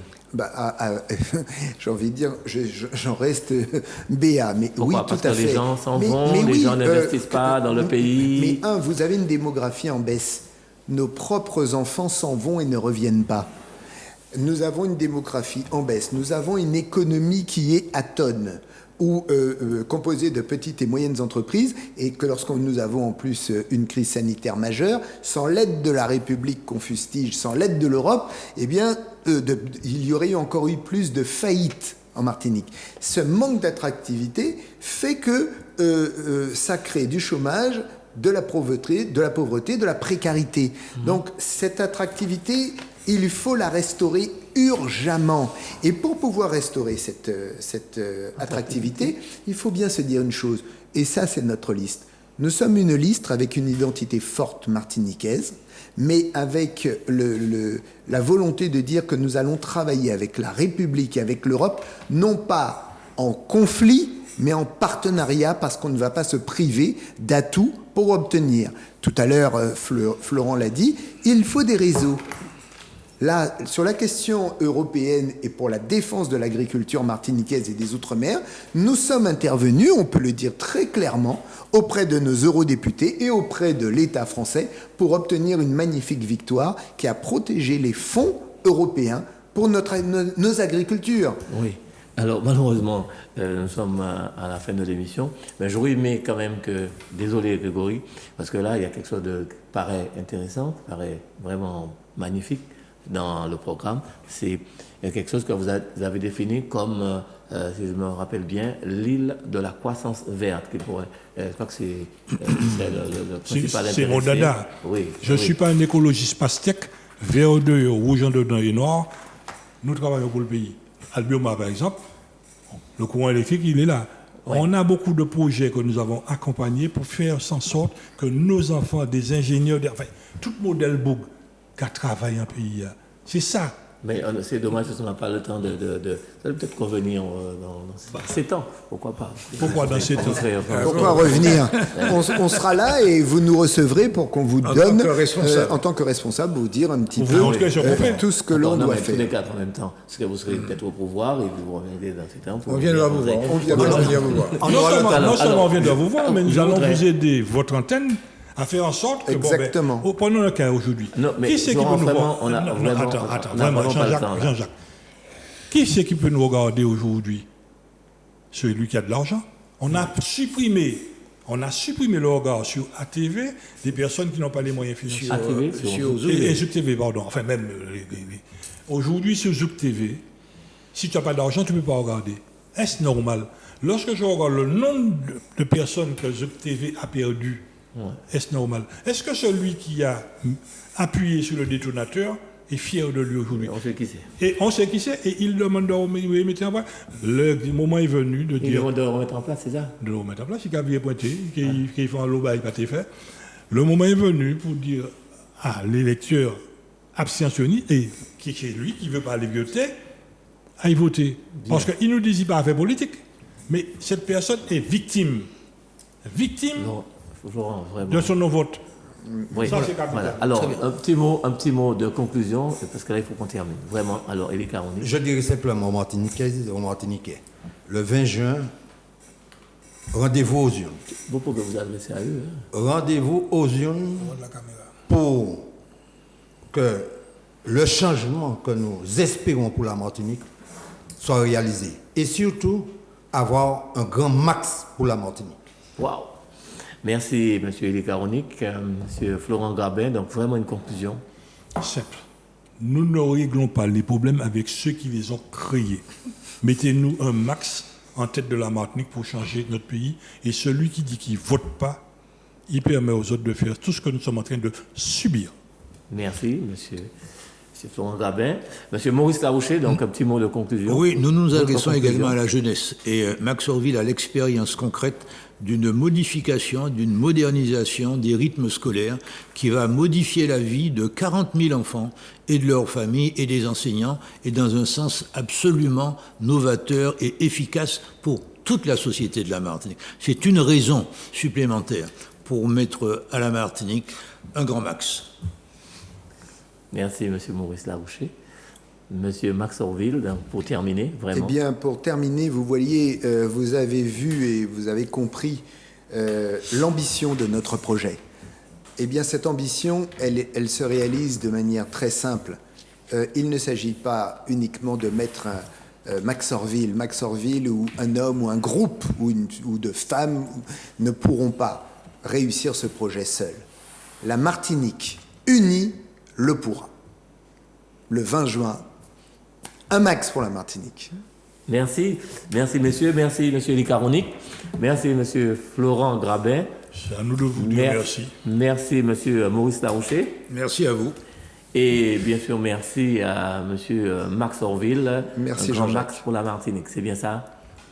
Speaker 5: J'ai envie de dire, j'en reste béat, mais
Speaker 1: Pourquoi?
Speaker 5: oui, tout
Speaker 1: Parce
Speaker 5: à
Speaker 1: que
Speaker 5: fait.
Speaker 1: les gens s'en
Speaker 5: Mais
Speaker 1: vont, les
Speaker 5: oui,
Speaker 1: gens n'investissent pas dans le pays.
Speaker 5: Mais vous avez une démographie en baisse. Nos propres enfants s'en vont et ne reviennent pas. Nous avons une démographie en baisse. Nous avons une économie qui est atone, ou composée de petites et moyennes entreprises, et que lorsque nous avons en plus une crise sanitaire majeure, sans l'aide de la République qu'on fustige, sans l'aide de l'Europe, eh bien, il y aurait encore eu plus de faillites en Martinique. Ce manque d'attractivité fait que ça crée du chômage, de la pauvreté, de la précarité. Donc cette attractivité, il faut la restaurer urgemment. Et pour pouvoir restaurer cette attractivité, il faut bien se dire une chose, et ça c'est notre liste. Nous sommes une liste avec une identité forte martiniquaise, mais avec la volonté de dire que nous allons travailler avec la République et avec l'Europe, non pas en conflit, mais en partenariat, parce qu'on ne va pas se priver d'atouts pour obtenir. Tout à l'heure, Florent l'a dit, il faut des réseaux. Là, sur la question européenne et pour la défense de l'agriculture martiniquaise et des Outre-mer, nous sommes intervenus, on peut le dire très clairement, auprès de nos eurodéputés et auprès de l'État français pour obtenir une magnifique victoire qui a protégé les fonds européens pour nos agricultures.
Speaker 1: Oui. Alors, malheureusement, nous sommes à la fin de l'émission, mais j'aurais aimé quand même que... Désolé, Grégory, parce que là, il y a quelque chose de qui paraît intéressant, qui paraît vraiment magnifique dans le programme. C'est quelque chose que vous avez défini comme, si je me rappelle bien, l'île de la croissance verte. Qui pourrait, je crois que c'est le principal intérêt.
Speaker 2: C'est mon dada.
Speaker 1: Oui.
Speaker 2: Je ne suis pas un écologiste pastèque, vert en dehors, rouge en dedans et noir. Nous travaillons pour le pays. Albioma, par exemple, le courant électrique, il est là. Ouais. On a beaucoup de projets que nous avons accompagnés pour faire en sorte que nos enfants, des ingénieurs, enfin, tout modèle boug qui travaille en pays, c'est ça
Speaker 1: Mais c'est dommage parce qu'on n'a pas le temps de... Ça va peut-être revenir dans 7 ans, pourquoi pas.
Speaker 2: Pourquoi dans 7 ans?
Speaker 5: Pourquoi revenir? On sera là et vous nous recevrez pour qu'on vous donne, en tant que responsable, vous dire un petit peu tout ce que l'on doit faire.
Speaker 1: Tous les quatre en même temps, parce que vous serez peut-être au pouvoir et vous reviendrez dans 7 ans.
Speaker 3: On viendra vous voir.
Speaker 2: Non seulement on viendra vous voir, mais nous allons vous aider, votre antenne, à faire en sorte que...
Speaker 5: Exactement.
Speaker 2: Prenons le cas aujourd'hui.
Speaker 1: Qui
Speaker 2: c'est qui peut nous voir?
Speaker 1: Attends,
Speaker 2: vraiment, Jean-Jacques. Qui c'est qui peut nous regarder aujourd'hui? Celui qui a de l'argent. On a supprimé le regard sur ATV des personnes qui n'ont pas les moyens financiers. Et Zouk TV, pardon. Enfin, même... Aujourd'hui, sur Zouk TV, si tu n'as pas d'argent, tu ne peux pas regarder. Est-ce normal? Lorsque je regarde le nombre de personnes que Zouk TV a perdu, est-ce normal? Est-ce que celui qui a appuyé sur le détonateur est fier de lui aujourd'hui?
Speaker 1: On sait qui c'est.
Speaker 2: Et on sait qui c'est, et il demande de remettre en place. Le moment est venu de dire...
Speaker 1: Il demande de remettre en place, c'est ça?
Speaker 2: De remettre en place, il a bien pointé, qu'il faut un lot, il pas fait. Le moment est venu pour dire à l'électeur abstentionnistes, et qui est lui qui ne veut pas aller voter, à y voter. Parce qu'il ne nous dit pas à faire politique, mais cette personne est victime.
Speaker 1: Non.
Speaker 2: De son non-vote.
Speaker 1: Oui.
Speaker 2: Ça, c'est capital.
Speaker 1: Voilà. Alors, un petit mot de conclusion, parce que là, il faut qu'on termine. Vraiment. Alors, Élie Caronik.
Speaker 4: Je dirais simplement aux Martiniquais, le 20 juin, rendez-vous aux urnes.
Speaker 1: Vous pouvez vous adresser à eux.
Speaker 4: Rendez-vous aux urnes pour que le changement que nous espérons pour la Martinique soit réalisé. Et surtout, avoir un grand max pour la Martinique.
Speaker 1: Waouh! Merci, M. Élie Caronik, M. Florent Grabin. Donc, vraiment une conclusion.
Speaker 2: Simple. Nous ne réglons pas les problèmes avec ceux qui les ont créés. Mettez-nous un max en tête de la Martinique pour changer notre pays. Et celui qui dit qu'il ne vote pas, il permet aux autres de faire tout ce que nous sommes en train de subir.
Speaker 1: Merci, M. Florent Grabin. M. Maurice Larouché, donc un petit mot de conclusion.
Speaker 3: Oui, nous nous adressons également à la jeunesse. Et Max Orville a l'expérience concrète d'une modification, d'une modernisation des rythmes scolaires qui va modifier la vie de 40 000 enfants et de leurs familles et des enseignants, et dans un sens absolument novateur et efficace pour toute la société de la Martinique. C'est une raison supplémentaire pour mettre à la Martinique un grand max.
Speaker 1: Merci, M. Maurice Larouché. M. Max Orville, pour terminer, vraiment.
Speaker 5: Eh bien, pour terminer, vous voyez, vous avez vu et vous avez compris l'ambition de notre projet. Eh bien, cette ambition, elle se réalise de manière très simple. Il ne s'agit pas uniquement de mettre Max Orville ou un homme ou un groupe ou de femmes ne pourront pas réussir ce projet seul. La Martinique unie le pourra. Le 20 juin, un max pour la Martinique.
Speaker 1: Merci messieurs, merci M. Élie Caronik, merci M. Florent Grabin.
Speaker 2: C'est à nous de vous dire merci.
Speaker 1: Merci M. Maurice Larouché.
Speaker 3: Merci à vous.
Speaker 1: Et bien sûr, merci à M. Max Orville.
Speaker 5: Merci
Speaker 1: un grand
Speaker 5: Jean-Jacques.
Speaker 1: Max pour la Martinique, c'est bien ça?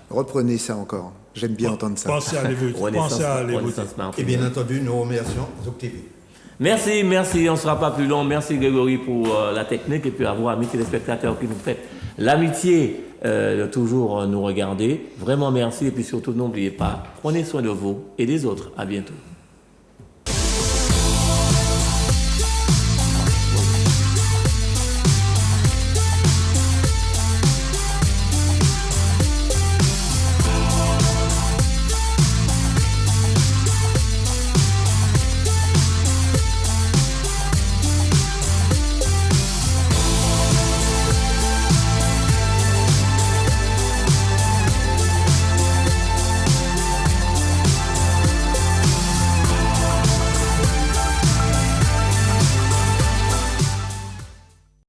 Speaker 5: Reprenez ça encore. J'aime bien entendre ça.
Speaker 2: Pensez à aller voter.
Speaker 4: Et bien entendu, nous remercions Zouk TV.
Speaker 1: Merci, on ne sera pas plus long. Merci Grégory pour la technique et puis à vous, amis téléspectateurs, qui nous faites l'amitié de toujours nous regarder. Vraiment merci et puis surtout n'oubliez pas, prenez soin de vous et des autres. À bientôt.